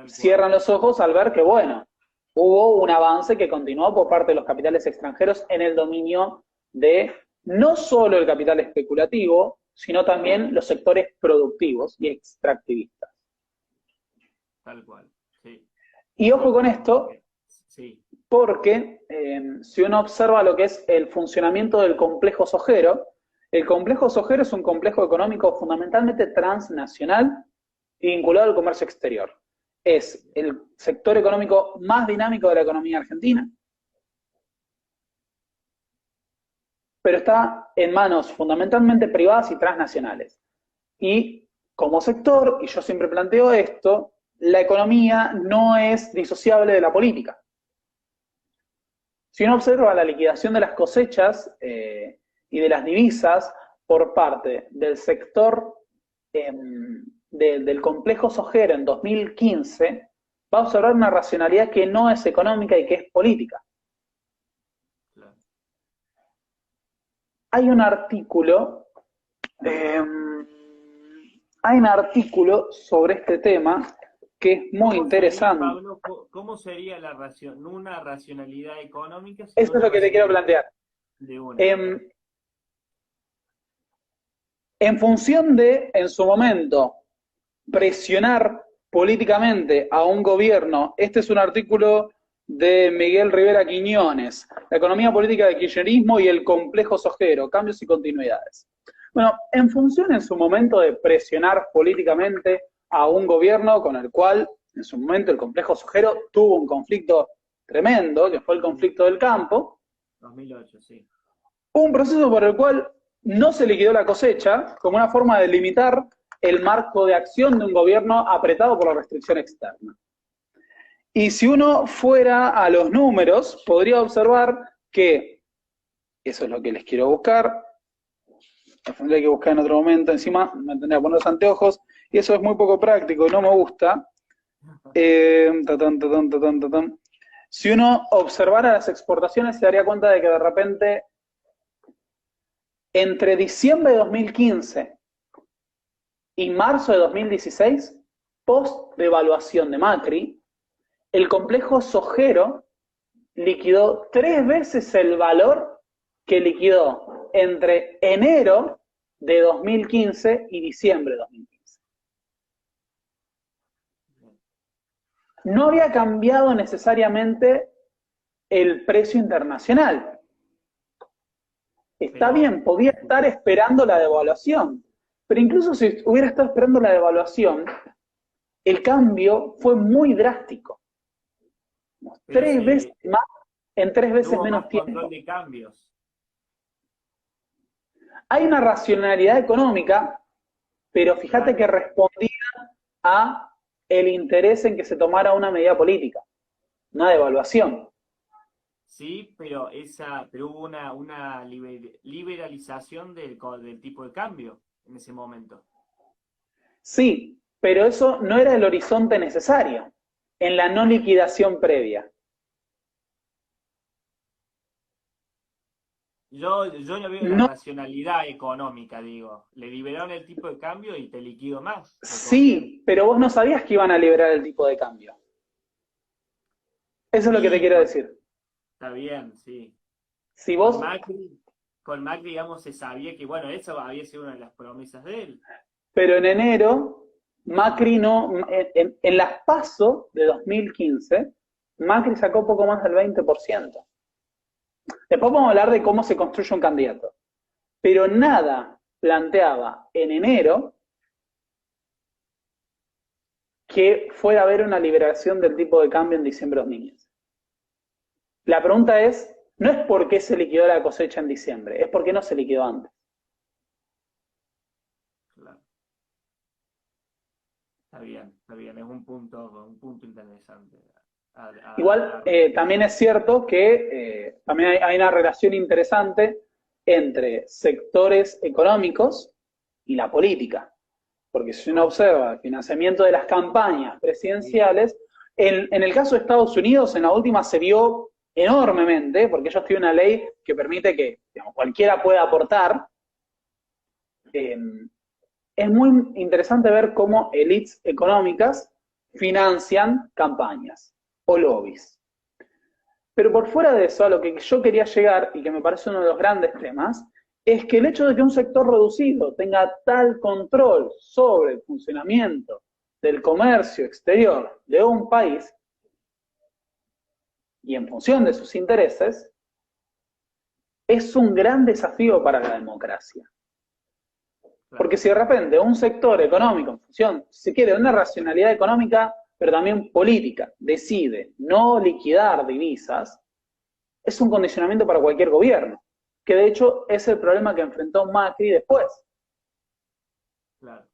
cierran los ojos al ver que, bueno, hubo un avance que continuó por parte de los capitales extranjeros en el dominio de no solo el capital especulativo, sino también los sectores productivos y extractivistas. Tal cual, sí. Y ojo con esto, sí. Porque si uno observa lo que es el funcionamiento del complejo sojero, el complejo sojero es un complejo económico fundamentalmente transnacional y vinculado al comercio exterior. Es el sector económico más dinámico de la economía argentina, pero está en manos fundamentalmente privadas y transnacionales. Y como sector, y yo siempre planteo esto, la economía no es disociable de la política. Si uno observa la liquidación de las cosechas y de las divisas por parte del sector del complejo sojero en 2015, va a observar una racionalidad que no es económica y que es política. Claro. Hay un artículo sobre este tema que es muy interesante. Pablo, ¿cómo sería no una racionalidad económica? Eso es lo que te quiero plantear. En función de, en su momento, presionar políticamente a un gobierno, este es un artículo de Miguel Rivera Quiñones, la economía política del kirchnerismo y el complejo sojero, cambios y continuidades. Bueno, en función en su momento de presionar políticamente a un gobierno con el cual en su momento el complejo sojero tuvo un conflicto tremendo, que fue el conflicto del campo. 2008, sí. Un proceso por el cual no se liquidó la cosecha como una forma de limitar el marco de acción de un gobierno apretado por la restricción externa. Y si uno fuera a los números, podría observar que, eso es lo que les quiero buscar, lo tendría que buscar en otro momento, encima me tendría que poner los anteojos, y eso es muy poco práctico y no me gusta. Si uno observara las exportaciones, se daría cuenta de que de repente, entre diciembre de 2015 y marzo de 2016, post devaluación de Macri, el complejo sojero liquidó 3 veces el valor que liquidó entre enero de 2015 y diciembre de 2015. No había cambiado necesariamente el precio internacional. Está bien, podía estar esperando la devaluación, pero incluso si hubiera estado esperando la devaluación, el cambio fue muy drástico. 3 veces más en 3 veces menos tiempo. Control de cambios. Hay una racionalidad económica, pero fíjate que respondía a el interés en que se tomara una medida política, una devaluación. Sí, pero hubo una liberalización del tipo de cambio en ese momento. Sí, pero eso no era el horizonte necesario en la no liquidación previa. Yo no veo la racionalidad económica, digo. Le liberaron el tipo de cambio y te liquido más. Sí, pero vos no sabías que iban a liberar el tipo de cambio. Eso es lo que te quiero decir. Está bien, sí. Si vos... Con Macri, digamos, se sabía que, bueno, eso había sido una de las promesas de él. Pero en enero, Macri no... En las PASO de 2015, Macri sacó poco más del 20%. Después vamos a hablar de cómo se construye un candidato. Pero nada planteaba en enero que fuera a haber una liberación del tipo de cambio en diciembre de 2015. La pregunta es, no es por qué se liquidó la cosecha en diciembre, es por qué no se liquidó antes. Claro. Está bien, es un punto interesante. Igual, también es cierto que también hay una relación interesante entre sectores económicos y la política. Porque si uno observa el financiamiento de las campañas presidenciales, en el caso de Estados Unidos, en la última se vio enormemente, porque ellos tienen una ley que permite que, digamos, cualquiera pueda aportar. Es muy interesante ver cómo élites económicas financian campañas o lobbies. Pero por fuera de eso, a lo que yo quería llegar, y que me parece uno de los grandes temas, es que el hecho de que un sector reducido tenga tal control sobre el funcionamiento del comercio exterior de un país, y en función de sus intereses, es un gran desafío para la democracia. Porque si de repente un sector económico, en función, si quiere, de una racionalidad económica, pero también política, decide no liquidar divisas, es un condicionamiento para cualquier gobierno, que de hecho es el problema que enfrentó Macri después. Claro.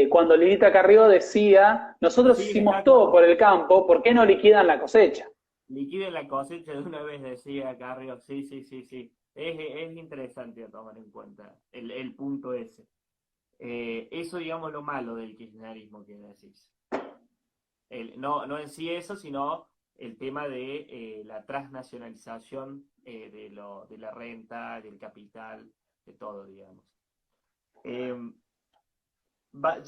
Cuando Lilita Carrió decía, nosotros hicimos todo por el campo, ¿por qué no liquidan la cosecha? Liquiden la cosecha de una vez, decía Carrió. Sí. Es interesante a tomar en cuenta el punto ese. Eso, digamos, lo malo del kirchnerismo que decís. No en sí eso, sino el tema de la transnacionalización de la renta, del capital, de todo, digamos.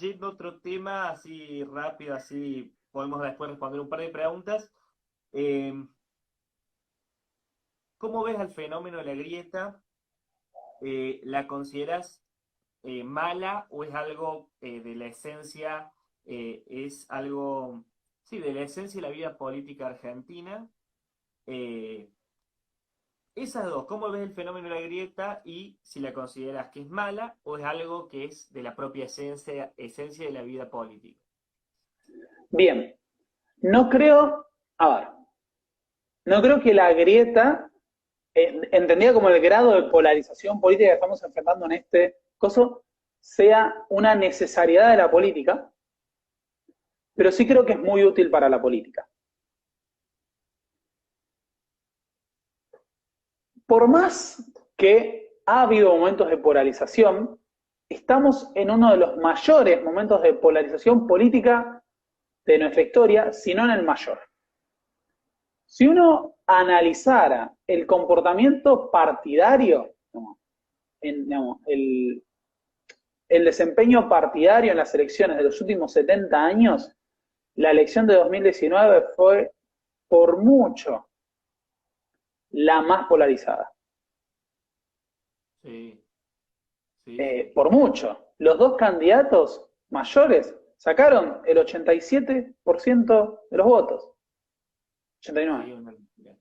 Yendo a otro tema, así rápido, así podemos después responder un par de preguntas. ¿Cómo ves al fenómeno de la grieta? ¿La consideras mala o es algo de la esencia, es algo, sí, de la esencia de la vida política argentina? Eh, esas dos, ¿cómo ves el fenómeno de la grieta y si la consideras que es mala o es algo que es de la propia esencia de la vida política? Bien, no creo, a ver, no creo que la grieta, entendida como el grado de polarización política que estamos enfrentando en este coso, sea una necesariedad de la política, pero sí creo que es muy útil para la política. Por más que ha habido momentos de polarización, estamos en uno de los mayores momentos de polarización política de nuestra historia, si no en el mayor. Si uno analizara el comportamiento partidario, digamos, el desempeño partidario en las elecciones de los últimos 70 años, la elección de 2019 fue por mucho la más polarizada. Sí, sí, sí. Por mucho. Los dos candidatos mayores sacaron el 87% de los votos. 89. Sí, una locura.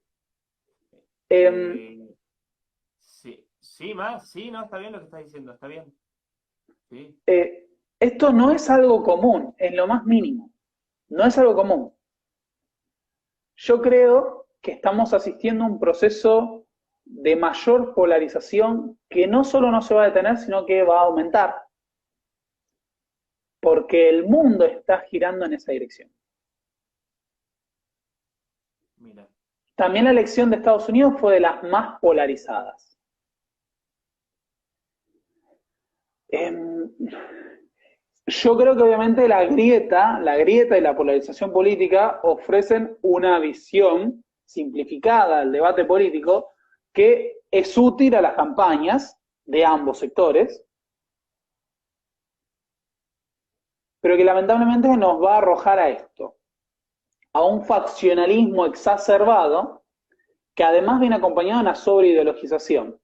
Eh, Eh, sí, sí, más, sí, no, está bien lo que estás diciendo, está bien. Sí, esto no es algo común, en lo más mínimo. No es algo común. Yo creo que estamos asistiendo a un proceso de mayor polarización que no solo no se va a detener, sino que va a aumentar, porque el mundo está girando en esa dirección. mira, También la elección de Estados Unidos fue de las más polarizadas. Yo creo que obviamente la grieta y la polarización política ofrecen una visión simplificada del debate político que es útil a las campañas de ambos sectores, pero que lamentablemente nos va a arrojar a esto, a un faccionalismo exacerbado que además viene acompañado de una sobreideologización.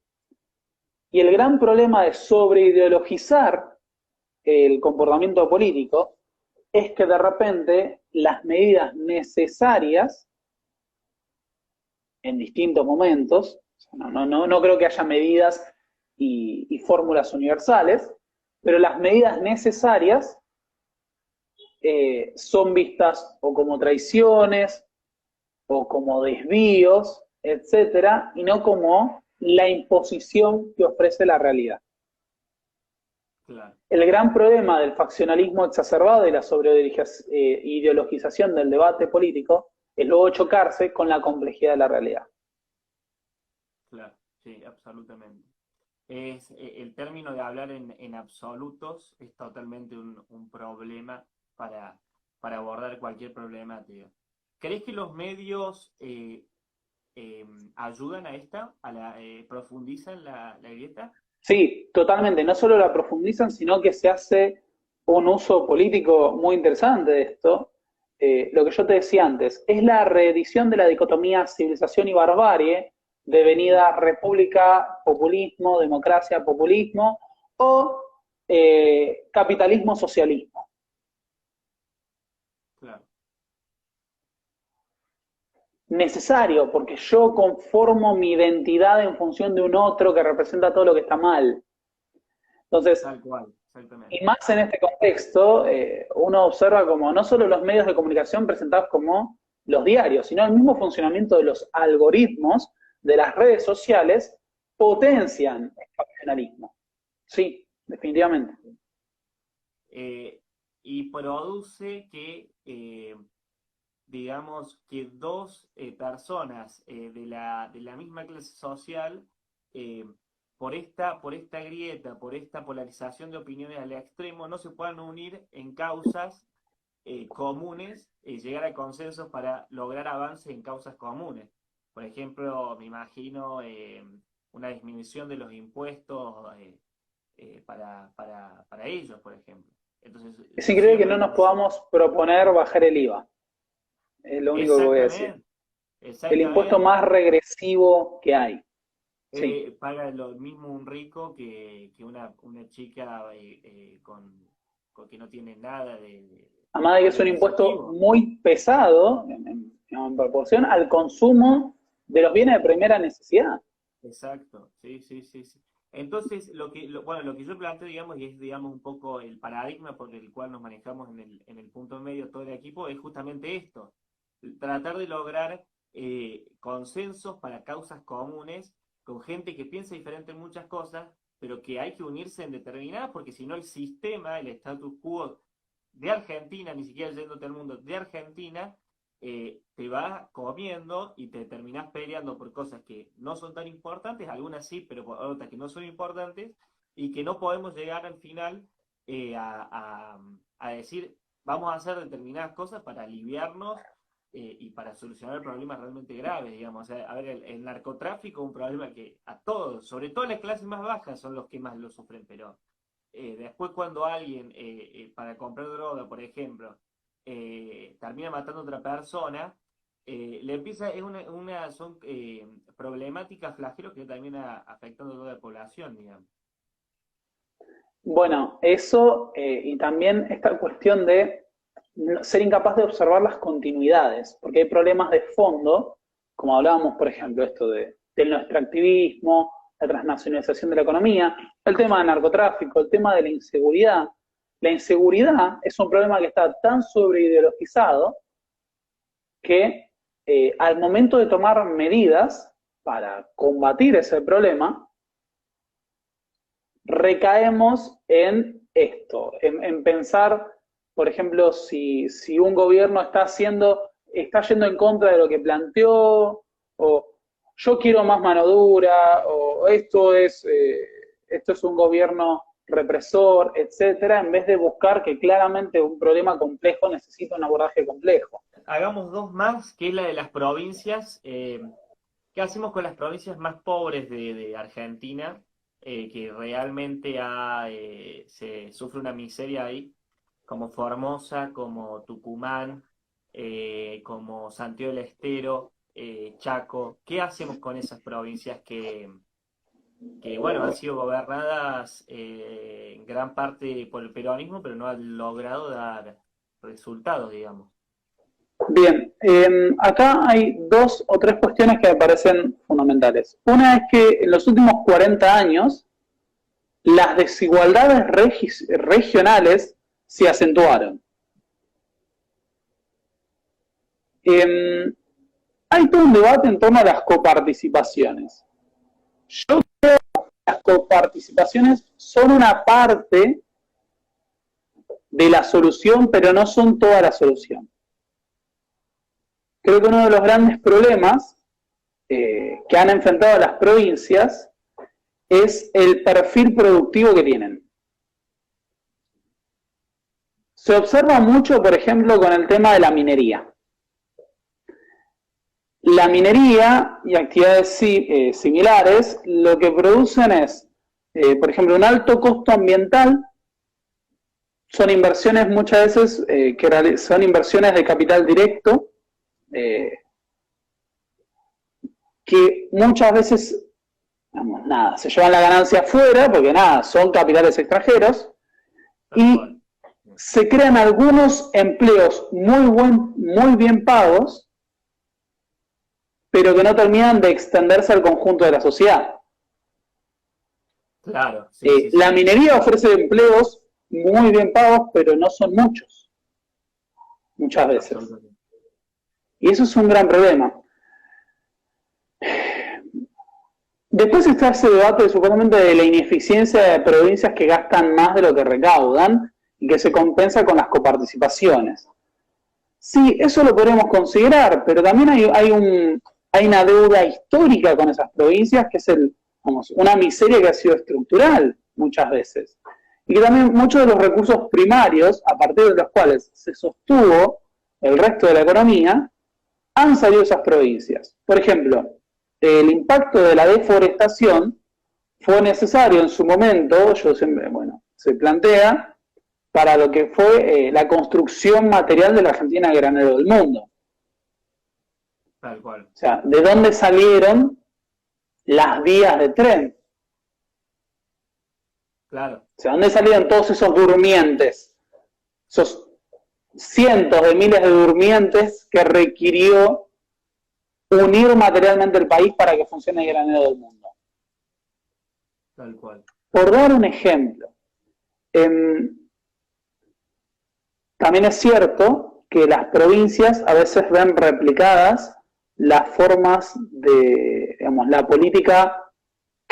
Y el gran problema de sobreideologizar el comportamiento político es que de repente las medidas necesarias en distintos momentos, no creo que haya medidas y fórmulas universales, pero las medidas necesarias son vistas o como traiciones o como desvíos, etcétera, y no como la imposición que ofrece la realidad. claro. El gran problema del faccionalismo exacerbado y la sobreideologización del debate político es luego chocarse con la complejidad de la realidad. Claro, sí, absolutamente. El término de hablar en absolutos es totalmente un problema para abordar cualquier problemática. ¿Crees que los medios ayudan a esta, profundizan la grieta? Sí, totalmente. No solo la profundizan, sino que se hace un uso político muy interesante de esto. Lo que yo te decía antes, es la reedición de la dicotomía civilización y barbarie, devenida república, populismo, democracia, populismo, o capitalismo, socialismo. Claro, Necesario, porque yo conformo mi identidad en función de un otro que representa todo lo que está mal. Entonces, tal cual, exactamente. y más en este contexto, uno observa como no solo los medios de comunicación presentados como los diarios, sino el mismo funcionamiento de los algoritmos de las redes sociales potencian el faccionalismo. Sí, definitivamente. Eh, y produce que, digamos, que dos personas de la misma clase social, eh, por esta grieta, por esta polarización de opiniones al extremo, no se puedan unir en causas comunes, llegar a consensos para lograr avances en causas comunes. Por ejemplo, me imagino una disminución de los impuestos para ellos, por ejemplo. Entonces, Es increíble que siempre no nos podamos proponer bajar el IVA, es lo único que voy a decir. exactamente, El impuesto exactamente. más regresivo que hay. Sí. Paga lo mismo un rico que una chica con que no tiene nada Además de que es un poder impuesto adquisitivo. muy pesado en proporción al consumo de los bienes de primera necesidad. Exacto, sí, sí, sí, sí. Entonces, bueno, lo que yo planteo, digamos, y es, digamos, un poco el paradigma por el cual nos manejamos en el punto medio todo el equipo, es justamente esto, tratar de lograr consensos para causas comunes con gente que piensa diferente en muchas cosas, pero que hay que unirse en determinadas, porque si no el sistema, el status quo de Argentina, ni siquiera yéndote al mundo, de Argentina, te vas comiendo y te terminás peleando por cosas que no son tan importantes, algunas sí, pero por otras que no son importantes, y que no podemos llegar al final a decir, vamos a hacer determinadas cosas para aliviarnos y para solucionar problemas realmente graves, digamos. O sea, a ver, el narcotráfico es un problema que a todos, sobre todo las clases más bajas, son los que más lo sufren, pero después cuando alguien, para comprar droga, por ejemplo, termina matando a otra persona, le empieza, son problemáticas, flagelos que también afectando a toda la población, digamos. Bueno, eso y también esta cuestión de ser incapaz de observar las continuidades, porque hay problemas de fondo, como hablábamos, por ejemplo, esto del extractivismo, la transnacionalización de la economía, el tema del narcotráfico, el tema de la inseguridad. La inseguridad es un problema que está tan sobreideologizado que al momento de tomar medidas para combatir ese problema, recaemos en esto, en pensar, por ejemplo, si un gobierno está yendo en contra de lo que planteó, o yo quiero más mano dura, o esto es un gobierno represor, etcétera, en vez de buscar que claramente un problema complejo necesita un abordaje complejo. Hagamos dos más, que es la de las provincias. ¿Qué hacemos con las provincias más pobres de Argentina? Que realmente se sufre una miseria ahí, como Formosa, como Tucumán, como Santiago del Estero, Chaco. ¿Qué hacemos con esas provincias que bueno, han sido gobernadas en gran parte por el peronismo, pero no han logrado dar resultados, digamos? Bien, acá hay dos o tres cuestiones que me parecen fundamentales. Una es que en los últimos 40 años las desigualdades regionales se acentuaron. Hay todo un debate en torno a las coparticipaciones. Yo creo que las coparticipaciones son una parte de la solución, pero no son toda la solución. Creo que uno de los grandes problemas que han enfrentado las provincias es el perfil productivo que tienen. Se observa mucho, por ejemplo, con el tema de la minería. La minería y actividades similares lo que producen es, por ejemplo, un alto costo ambiental. Son inversiones muchas veces que son inversiones de capital directo, que muchas veces, vamos, nada, se llevan la ganancia afuera, porque nada, son capitales extranjeros, y se crean algunos empleos muy bien pagos, pero que no terminan de extenderse al conjunto de la sociedad. Claro. Sí. La minería ofrece empleos muy bien pagos, pero no son muchos, muchas veces. Y eso es un gran problema. Después está ese debate supuestamente de la ineficiencia de provincias que gastan más de lo que recaudan y que se compensa con las coparticipaciones. Sí, eso lo podemos considerar, pero también hay una deuda histórica con esas provincias que es una miseria que ha sido estructural muchas veces. Y que también muchos de los recursos primarios, a partir de los cuales se sostuvo el resto de la economía, han salido de esas provincias. Por ejemplo, el impacto de la deforestación fue necesario en su momento, se plantea, para lo que fue la construcción material de la Argentina granero del mundo. Tal cual. O sea, ¿de dónde salieron las vías de tren? Claro. O sea, ¿dónde salieron todos esos durmientes? Esos cientos de miles de durmientes que requirió unir materialmente el país para que funcione el granero del mundo. Tal cual. Por dar un ejemplo, también es cierto que las provincias a veces ven replicadas las formas de, digamos, la política,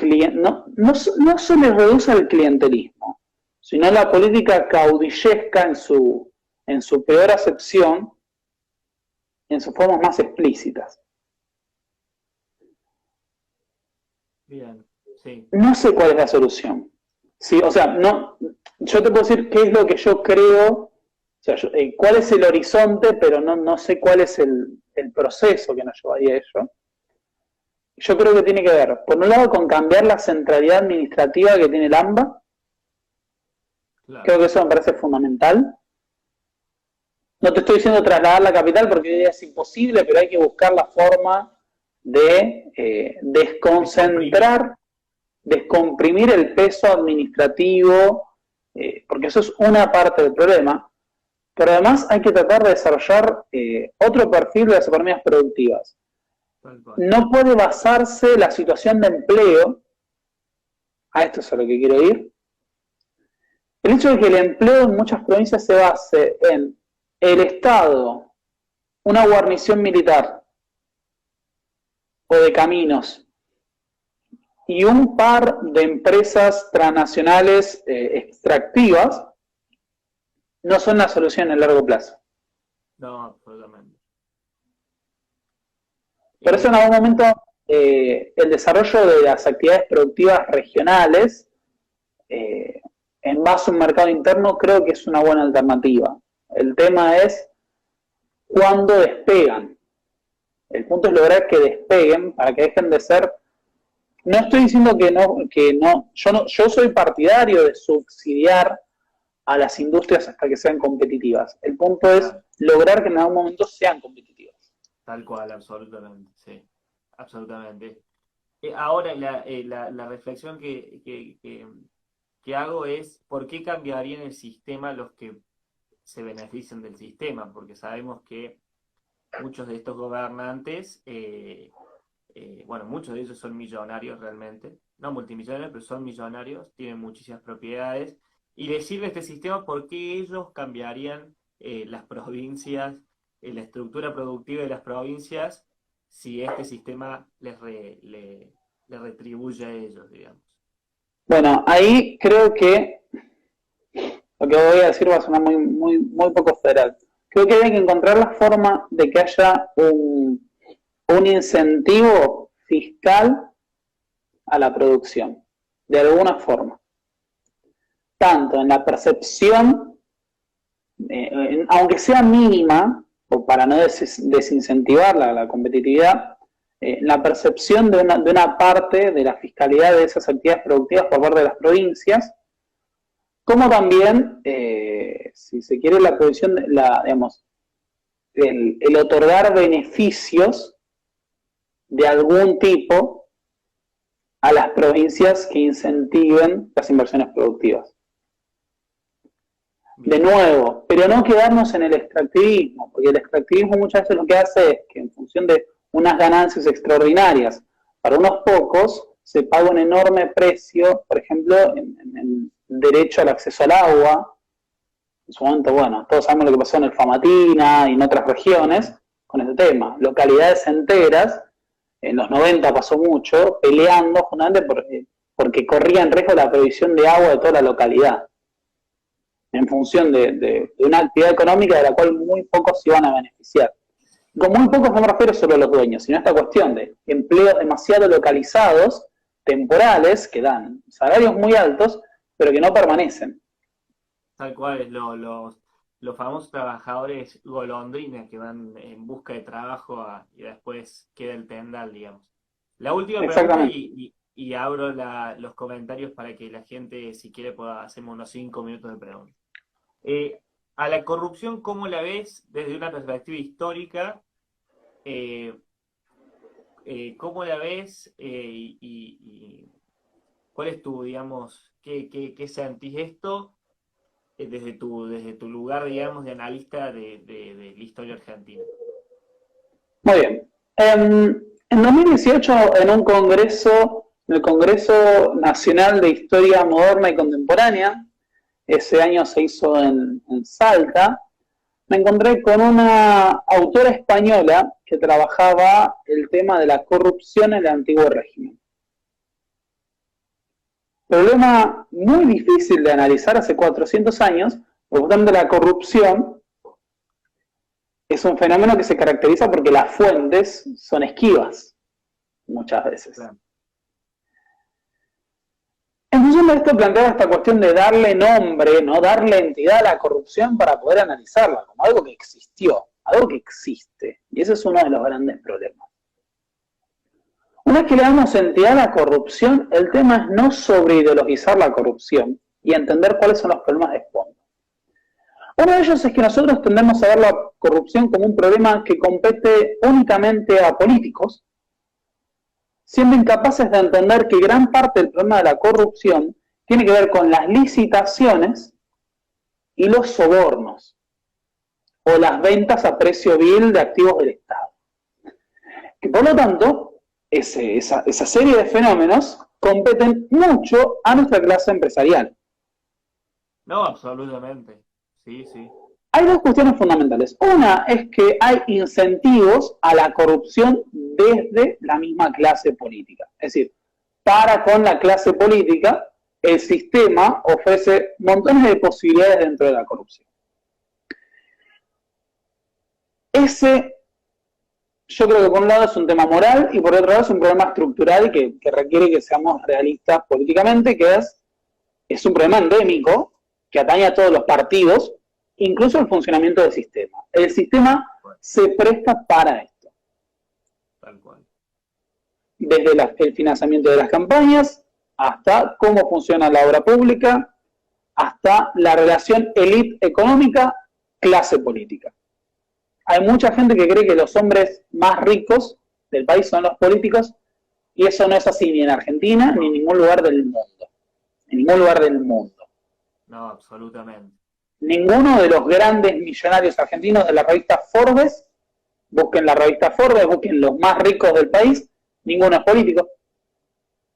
no se les reduce al clientelismo, sino la política caudillesca en su peor acepción, en sus formas más explícitas. Bien, sí. No sé cuál es la solución. Sí, o sea, no, yo te puedo decir qué es lo que yo creo, o sea, cuál es el horizonte, pero no sé cuál es el proceso que nos llevaría a ello. Yo creo que tiene que ver, por un lado, con cambiar la centralidad administrativa que tiene el AMBA. Claro. Creo que eso me parece fundamental. No te estoy diciendo trasladar la capital porque hoy día es imposible, pero hay que buscar la forma de desconcentrar, descomprimir el peso administrativo, porque eso es una parte del problema, pero además hay que tratar de desarrollar otro perfil de las economías productivas. No puede basarse la situación de empleo, a esto es a lo que quiero ir, el hecho de que el empleo en muchas provincias se base en el Estado, una guarnición militar o de caminos, y un par de empresas transnacionales extractivas, no son la solución a largo plazo. No, absolutamente. Por eso en algún momento el desarrollo de las actividades productivas regionales en base a un mercado interno creo que es una buena alternativa. El tema es cuándo despegan. El punto es lograr que despeguen para que dejen de ser. No estoy diciendo yo soy partidario de subsidiar a las industrias hasta que sean competitivas. El punto es lograr que en algún momento sean competitivas. Tal cual, absolutamente, sí, absolutamente. Ahora la reflexión que hago es, ¿por qué cambiaría en el sistema los que se benefician del sistema? Porque sabemos que muchos de estos gobernantes, bueno, muchos de ellos son millonarios realmente, no multimillonarios, pero son millonarios, tienen muchísimas propiedades, y les sirve este sistema porque ellos cambiarían las provincias, la estructura productiva de las provincias, si este sistema les retribuye a ellos, digamos. Bueno, ahí creo que lo que voy a decir va a sonar muy poco federal. Creo que hay que encontrar la forma de que haya un incentivo fiscal a la producción, de alguna forma. Tanto en la percepción, aunque sea mínima, o para no desincentivar la competitividad, la percepción de una parte de la fiscalidad de esas actividades productivas por parte de las provincias, como también, si se quiere, la producción, digamos, el otorgar beneficios de algún tipo a las provincias que incentiven las inversiones productivas. De nuevo, pero no quedarnos en el extractivismo, porque el extractivismo muchas veces lo que hace es que en función de unas ganancias extraordinarias para unos pocos, se paga un enorme precio, por ejemplo, en derecho al acceso al agua. En su momento, bueno, todos sabemos lo que pasó en el Famatina y en otras regiones con este tema. Localidades enteras, en los 90 pasó mucho, peleando justamente porque corría en riesgo la provisión de agua de toda la localidad, en función de una actividad económica de la cual muy pocos se iban a beneficiar. Con muy pocos no me refiero solo a los dueños, sino a esta cuestión de empleos demasiado localizados, temporales, que dan salarios muy altos, pero que no permanecen. Tal cual, los famosos trabajadores golondrinas que van en busca de trabajo y después queda el tendal, digamos. La última pregunta y abro los comentarios para que la gente, si quiere, pueda hacerme unos 5 minutos de preguntas. A la corrupción, ¿cómo la ves desde una perspectiva histórica? ¿Cómo la ves? Y ¿cuál es tu, digamos, qué sentís esto desde tu lugar, digamos, de analista de la historia argentina? Muy bien. En 2018, en un congreso, en el Congreso Nacional de Historia Moderna y Contemporánea, ese año se hizo en Salta, me encontré con una autora española que trabajaba el tema de la corrupción en el antiguo régimen. Problema muy difícil de analizar hace 400 años, por lo tanto la corrupción es un fenómeno que se caracteriza porque las fuentes son esquivas, muchas veces. Claro. En función de esto planteaba esta cuestión de darle nombre, ¿no? Darle entidad a la corrupción para poder analizarla como algo que existió, algo que existe. Y ese es uno de los grandes problemas. Una vez que le damos entidad a la corrupción, el tema es no sobreideologizar la corrupción y entender cuáles son los problemas de fondo. Uno de ellos es que nosotros tendemos a ver la corrupción como un problema que compete únicamente a políticos, siendo incapaces de entender que gran parte del problema de la corrupción tiene que ver con las licitaciones y los sobornos, o las ventas a precio vil de activos del Estado. Que por lo tanto, esa serie de fenómenos competen mucho a nuestra clase empresarial. No, absolutamente. Sí, sí. Hay dos cuestiones fundamentales. Una es que hay incentivos a la corrupción desde la misma clase política. Es decir, para con la clase política, el sistema ofrece montones de posibilidades dentro de la corrupción. Ese, yo creo que por un lado es un tema moral y por otro lado es un problema estructural y que requiere que seamos realistas políticamente, que es un problema endémico que atañe a todos los partidos, incluso el funcionamiento del sistema. El sistema se presta para esto. Tal cual. Desde el financiamiento de las campañas, hasta cómo funciona la obra pública, hasta la relación élite económica, clase política. Hay mucha gente que cree que los hombres más ricos del país son los políticos, y eso no es así ni en Argentina, ni en ningún lugar del mundo. En ningún lugar del mundo. No, absolutamente. Ninguno de los grandes millonarios argentinos de la revista Forbes, busquen la revista Forbes, busquen los más ricos del país, ninguno es político.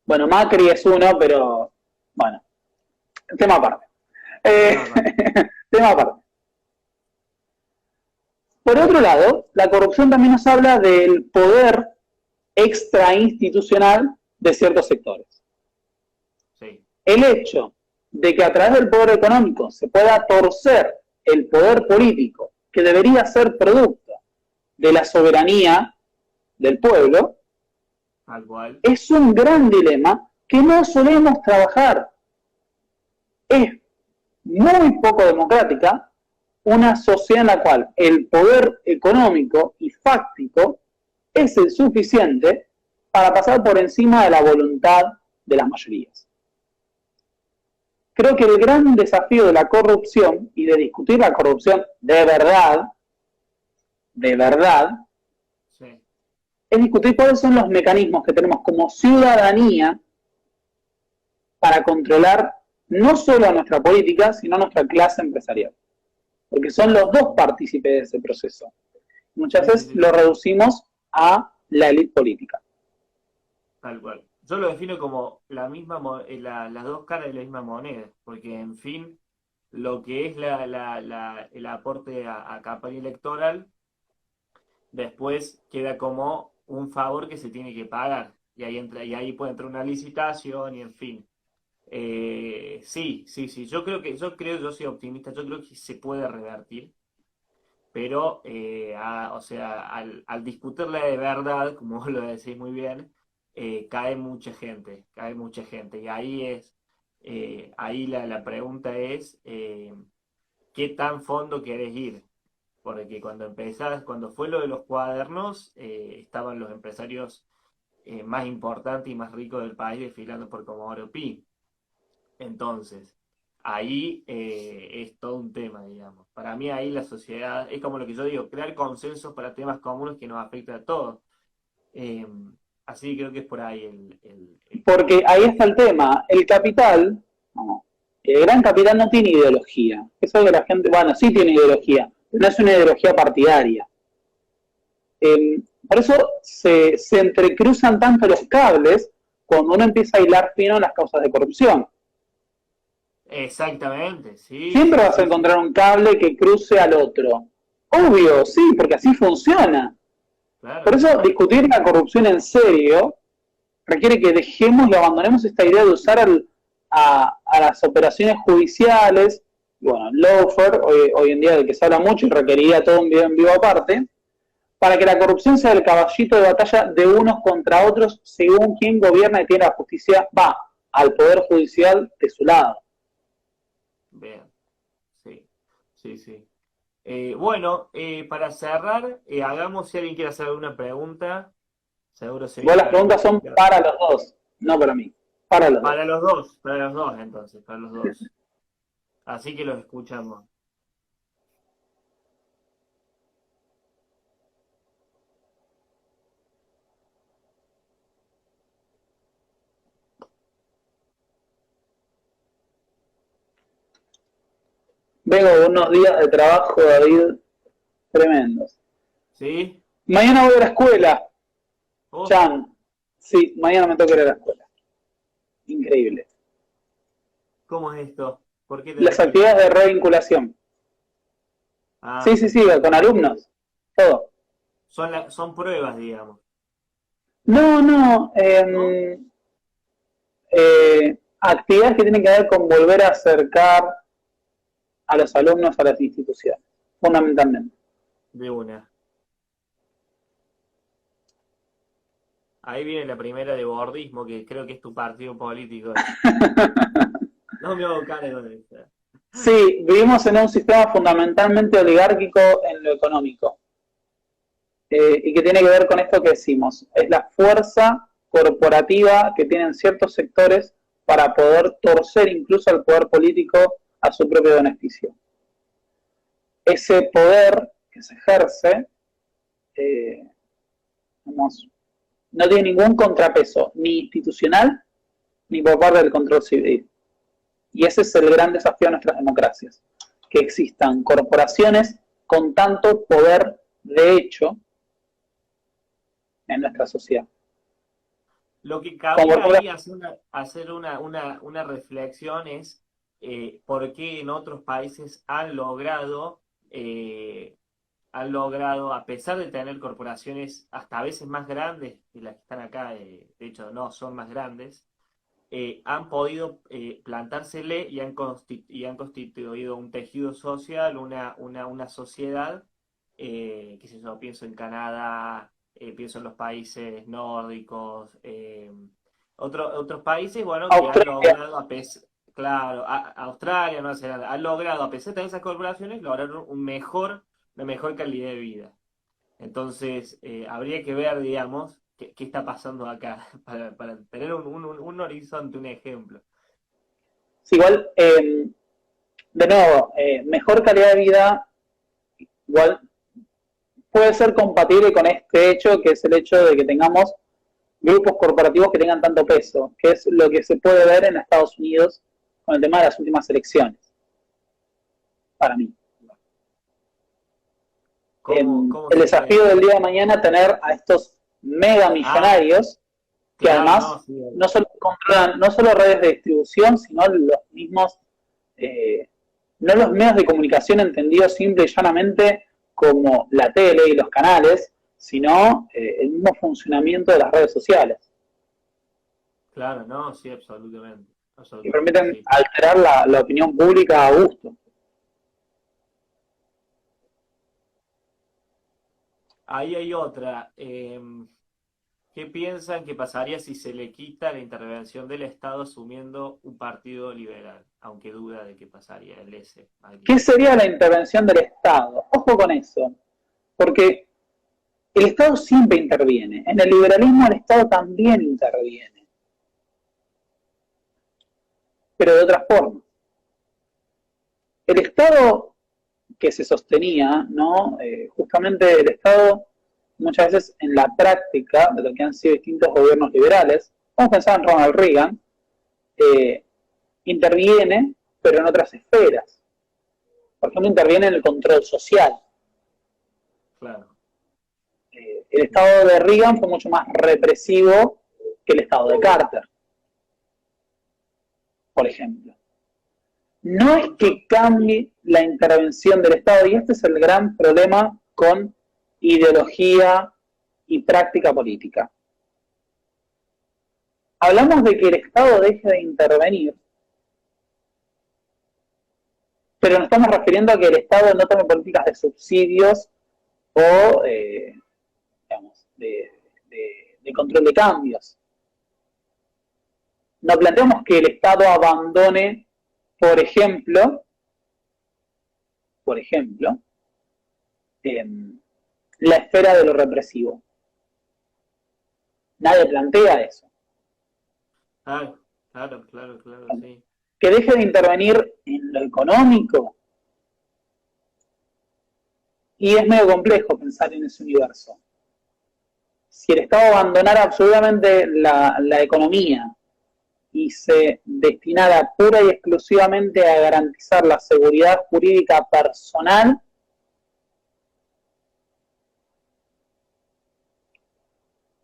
Bueno, Macri es uno, pero bueno, tema aparte. Tema aparte. Por otro lado, la corrupción también nos habla del poder extrainstitucional de ciertos sectores. Sí. El hecho de que a través del poder económico se pueda torcer el poder político, que debería ser producto de la soberanía del pueblo, Tal cual. es un gran dilema que no solemos trabajar. Es muy poco democrática una sociedad en la cual el poder económico y fáctico es el suficiente para pasar por encima de la voluntad de las mayorías. Creo que el gran desafío de la corrupción y de discutir la corrupción de verdad, Sí. es discutir cuáles son los mecanismos que tenemos como ciudadanía para controlar no solo a nuestra política, sino a nuestra clase empresarial. Porque son los dos partícipes de ese proceso. Muchas veces lo reducimos a la élite política. Tal cual. Yo lo defino como las dos caras de la misma moneda, porque en fin, lo que es el aporte a campaña electoral, después queda como un favor que se tiene que pagar, y ahí puede entrar una licitación, y en fin. Sí, yo soy optimista, yo creo que se puede revertir, pero o sea, al discutirla de verdad, como vos lo decís muy bien, cae mucha gente, y ahí la pregunta es, ¿qué tan fondo querés ir? Porque cuando fue lo de los cuadernos, estaban los empresarios más importantes y más ricos del país desfilando por Comodoro Pi. Entonces, ahí es todo un tema, digamos. Para mí ahí la sociedad, es como lo que yo digo, crear consensos para temas comunes que nos afectan a todos. Así que creo que es por ahí Porque ahí está el tema. El capital, el gran capital no tiene ideología. Eso de la gente, bueno, sí tiene ideología, pero no es una ideología partidaria. Por eso se entrecruzan tanto los cables cuando uno empieza a hilar fino las causas de corrupción. Exactamente, sí, Siempre sí, vas a sí, sí, encontrar un cable que cruce al otro. Obvio, sí, porque así funciona. Por claro. eso discutir la corrupción en serio requiere que dejemos y abandonemos esta idea de usar a las operaciones judiciales, bueno, lawfare, hoy en día del que se habla mucho y requeriría todo un video en vivo aparte, para que la corrupción sea el caballito de batalla de unos contra otros según quien gobierna y tiene la justicia, va, al poder judicial de su lado. Bien, sí, sí, sí. Bueno, para cerrar, hagamos si alguien quiere hacer alguna pregunta. Seguro se Igual viene las algo preguntas son complicado. para los dos, no para mí, para los dos. Para los dos entonces, para los dos. Así que los escuchamos. Vengo unos días de trabajo, David, tremendos. ¿Sí? Mañana voy a la escuela, Oh, Chan. Sí, mañana me toca ir a la escuela. Increíble. ¿cómo es esto? ¿Por qué tenés Las que ir? actividades de revinculación. Ah, Sí, sí, sí. sí, con alumnos. Todo. Son pruebas, digamos, No, no. ¿no? Actividades que tienen que ver con volver a acercar a los alumnos a las instituciones, fundamentalmente. De una. Ahí viene la primera de bordismo, que creo que es tu partido político ese. No me hago cargo de eso. Sí, vivimos en un sistema fundamentalmente oligárquico en lo económico. Y que tiene que ver con esto que decimos. Es la fuerza corporativa que tienen ciertos sectores para poder torcer incluso al poder político a su propio beneficio. Ese poder que se ejerce, eh, digamos, no tiene ningún contrapeso, ni institucional, ni por parte del control civil. Y ese es el gran desafío de nuestras democracias, que existan corporaciones con tanto poder de hecho en nuestra sociedad. Lo que Como por cabría ejemplo, ahí hacer una reflexión es por qué en otros países han logrado, a pesar de tener corporaciones hasta a veces más grandes que las que están acá, de hecho no son más grandes, han podido plantársele y han constituido un tejido social, una sociedad, qué sé yo, pienso en Canadá, pienso en los países nórdicos, otros países, bueno, que han Australia. logrado, claro, Australia, Nueva Zelanda, han logrado, a pesar de esas corporaciones, lograr una mejor calidad de vida. Entonces, habría que ver, digamos, qué está pasando acá, para tener un horizonte, un ejemplo. Es igual, de nuevo, mejor calidad de vida, igual puede ser compatible con este hecho, que es el hecho de que tengamos grupos corporativos que tengan tanto peso, que es lo que se puede ver en Estados Unidos con el tema de las últimas elecciones, para mí. ¿Cómo El se ve? desafío del día de mañana tener a estos mega Ah, millonarios que claro, además no, sí, no solo controlan no solo redes de distribución, sino los mismos, eh, no los medios de comunicación entendidos simple y llanamente como la tele y los canales, sino el mismo funcionamiento de las redes sociales, claro, no, sí, absolutamente, que absolutamente, permiten sí. alterar la opinión pública a gusto. Ahí hay otra. ¿Qué piensan que pasaría si se le quita la intervención del Estado asumiendo un partido liberal? Aunque duda de que pasaría el S. ¿Qué sería la intervención del Estado? Ojo con eso, porque el Estado siempre interviene. En el liberalismo el Estado también interviene, pero de otra forma. El Estado que se sostenía, ¿no? Justamente el Estado, muchas veces en la práctica de lo que han sido distintos gobiernos liberales, vamos a pensar en Ronald Reagan, eh, interviene, pero en otras esferas. Por ejemplo, interviene en el control social. Claro. el Estado de Reagan fue mucho más represivo que el Estado de Carter, por ejemplo. No es que cambie la intervención del Estado, y este es el gran problema con ideología y práctica política. Hablamos de que el Estado deje de intervenir, pero nos estamos refiriendo a que el Estado no tome políticas de subsidios o digamos, de control de cambios. No planteamos que el Estado abandone, por ejemplo, la esfera de lo represivo. Nadie plantea eso. Claro, sí. Que deje de intervenir en lo económico. Y es medio complejo pensar en ese universo. Si el Estado abandonara absolutamente la economía y se destinara pura y exclusivamente a garantizar la seguridad jurídica personal,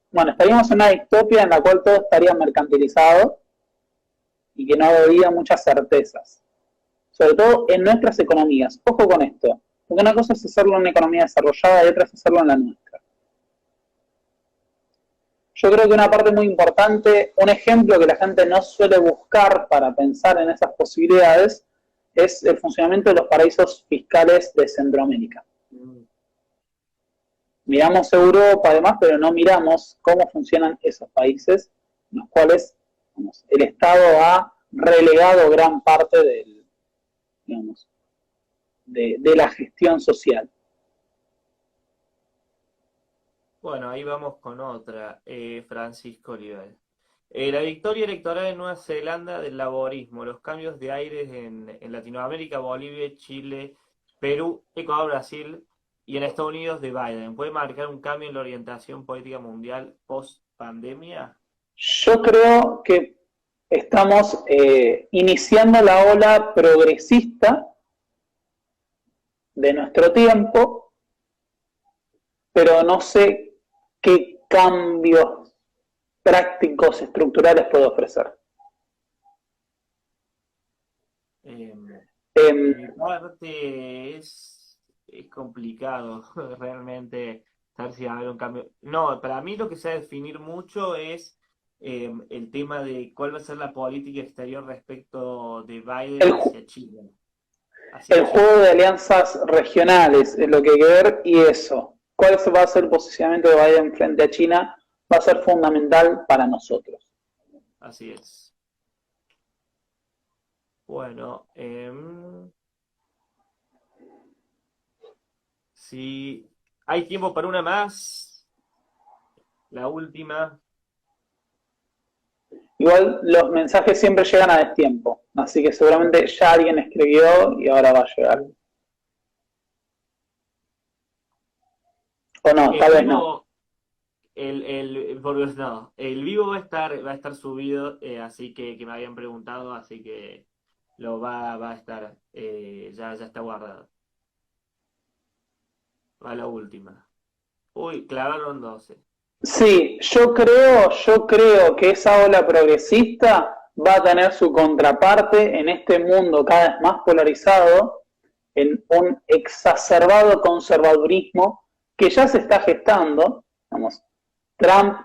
bueno, estaríamos en una distopia en la cual todo estaría mercantilizado y que no habría muchas certezas, sobre todo en nuestras economías. Ojo con esto, porque una cosa es hacerlo en una economía desarrollada y otra es hacerlo en la nuestra. Yo creo que una parte muy importante, un ejemplo que la gente no suele buscar para pensar en esas posibilidades, es el funcionamiento de los paraísos fiscales de Centroamérica. Miramos Europa además, pero no miramos cómo funcionan esos países en los cuales, digamos, el Estado ha relegado gran parte de la gestión social. Bueno, ahí vamos con otra, Francisco Oliver. La victoria electoral en Nueva Zelanda del laborismo, los cambios de aires en Latinoamérica, Bolivia, Chile, Perú, Ecuador, Brasil y en Estados Unidos de Biden, ¿puede marcar un cambio en la orientación política mundial post-pandemia? Yo creo que estamos iniciando la ola progresista de nuestro tiempo, pero no sé qué cambios prácticos estructurales puede ofrecer. Mi parte es complicado realmente saber si va a haber un cambio. No, para mí lo que se va a definir mucho es el tema de cuál va a ser la política exterior respecto de Biden hacia China. El juego de alianzas regionales es lo que hay que ver, y eso, cuál va a ser el posicionamiento de Biden frente a China, va a ser fundamental para nosotros. Así es. Bueno, si hay tiempo para una más, la última. Igual los mensajes siempre llegan a destiempo, así que seguramente ya alguien escribió y ahora va a llegar. O no, tal vez no. El vivo va a estar subido, así que me habían preguntado, así que lo va a estar, ya está guardado. Va la última. Uy, clavaron 12. Sí, yo creo que esa ola progresista va a tener su contraparte en este mundo cada vez más polarizado, en un exacerbado conservadurismo que ya se está gestando. Digamos, Trump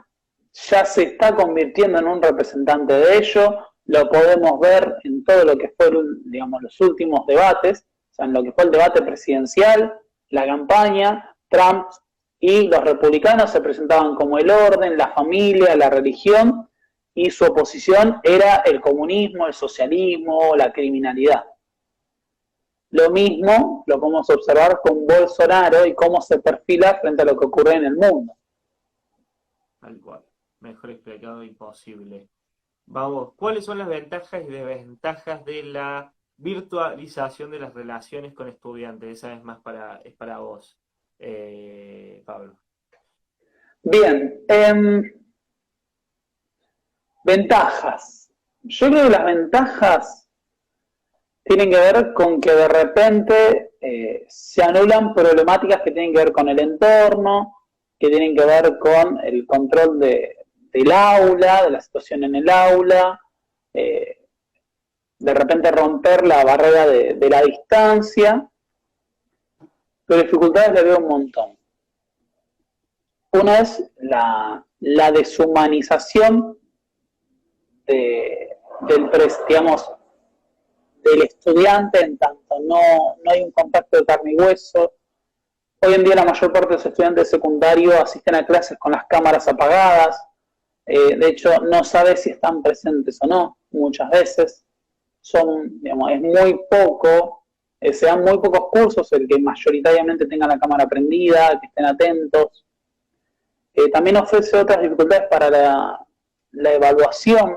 ya se está convirtiendo en un representante de ello, lo podemos ver en todo lo que fueron, digamos, los últimos debates, o sea, en lo que fue el debate presidencial, la campaña. Trump y los republicanos se presentaban como el orden, la familia, la religión, y su oposición era el comunismo, el socialismo, la criminalidad. Lo mismo lo podemos observar con Bolsonaro y cómo se perfila frente a lo que ocurre en el mundo. Tal cual, mejor explicado imposible. Vamos, ¿cuáles son las ventajas y desventajas de la virtualización de las relaciones con estudiantes? Esa es más es para vos, Pablo. Bien, ventajas. Yo creo que las ventajas tienen que ver con que de repente se anulan problemáticas que tienen que ver con el entorno, que tienen que ver con el control del aula, de la situación en el aula, eh, de repente romper la barrera de la distancia, pero dificultades le veo un montón. Una es la deshumanización digamos, del estudiante, en tanto no hay un contacto de carne y hueso. Hoy en día la mayor parte de los estudiantes secundarios asisten a clases con las cámaras apagadas. De hecho, no sabe si están presentes o no, muchas veces. Digamos, es muy poco, se dan muy pocos cursos el que mayoritariamente tengan la cámara prendida, que estén atentos. También ofrece otras dificultades para la evaluación.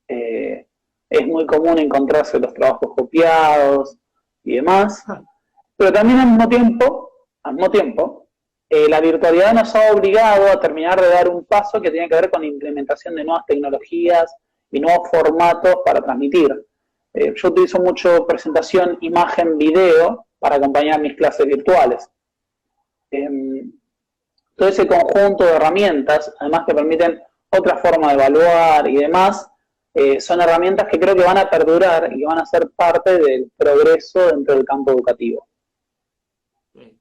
Es muy común encontrarse los trabajos copiados y demás, pero también al mismo tiempo, la virtualidad nos ha obligado a terminar de dar un paso que tiene que ver con la implementación de nuevas tecnologías y nuevos formatos para transmitir. Yo utilizo mucho presentación, imagen, video para acompañar mis clases virtuales. Todo ese conjunto de herramientas, además que permiten otra forma de evaluar y demás, son herramientas que creo que van a perdurar y que van a ser parte del progreso dentro del campo educativo. Sí.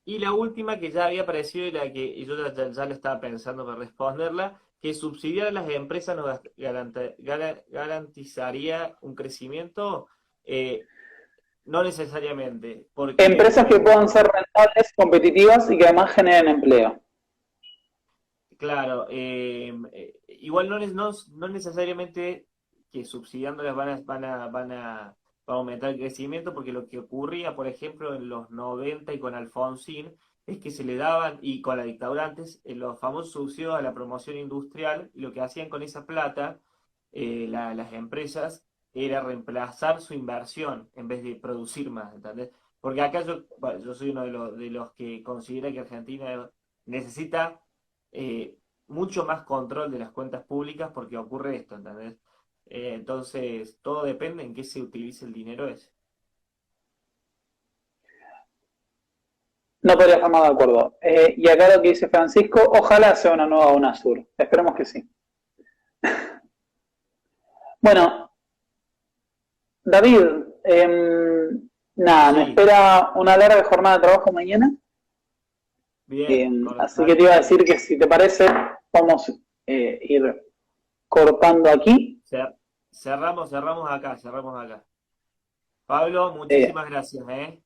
Y la última que ya había aparecido y la que yo ya lo estaba pensando para responderla, que subsidiar a las empresas nos garantizaría un crecimiento. No necesariamente, Empresas porque, que puedan ser rentables, competitivas y que además generen empleo. claro, igual no necesariamente que subsidiándolas van a aumentar el crecimiento, porque lo que ocurría, por ejemplo, en los 90 y con Alfonsín, es que se le daban, y con la dictadura antes, los famosos subsidios a la promoción industrial, y lo que hacían con esa plata, las empresas, era reemplazar su inversión en vez de producir más, ¿entendés? Porque acá bueno, yo soy uno de los que considera que Argentina necesita mucho más control de las cuentas públicas porque ocurre esto, ¿entendés? Entonces, todo depende en qué se utilice el dinero ese. No podría estar más de acuerdo. Y acá lo que dice Francisco, ojalá sea una nueva UNASUR. Esperemos que sí. Bueno, David, nada, me Sí, espera una larga jornada de trabajo mañana. bien, Así que te iba a decir que si te parece, vamos ir cortando aquí. cerramos acá. Pablo, Eh, muchísimas gracias, ¿eh?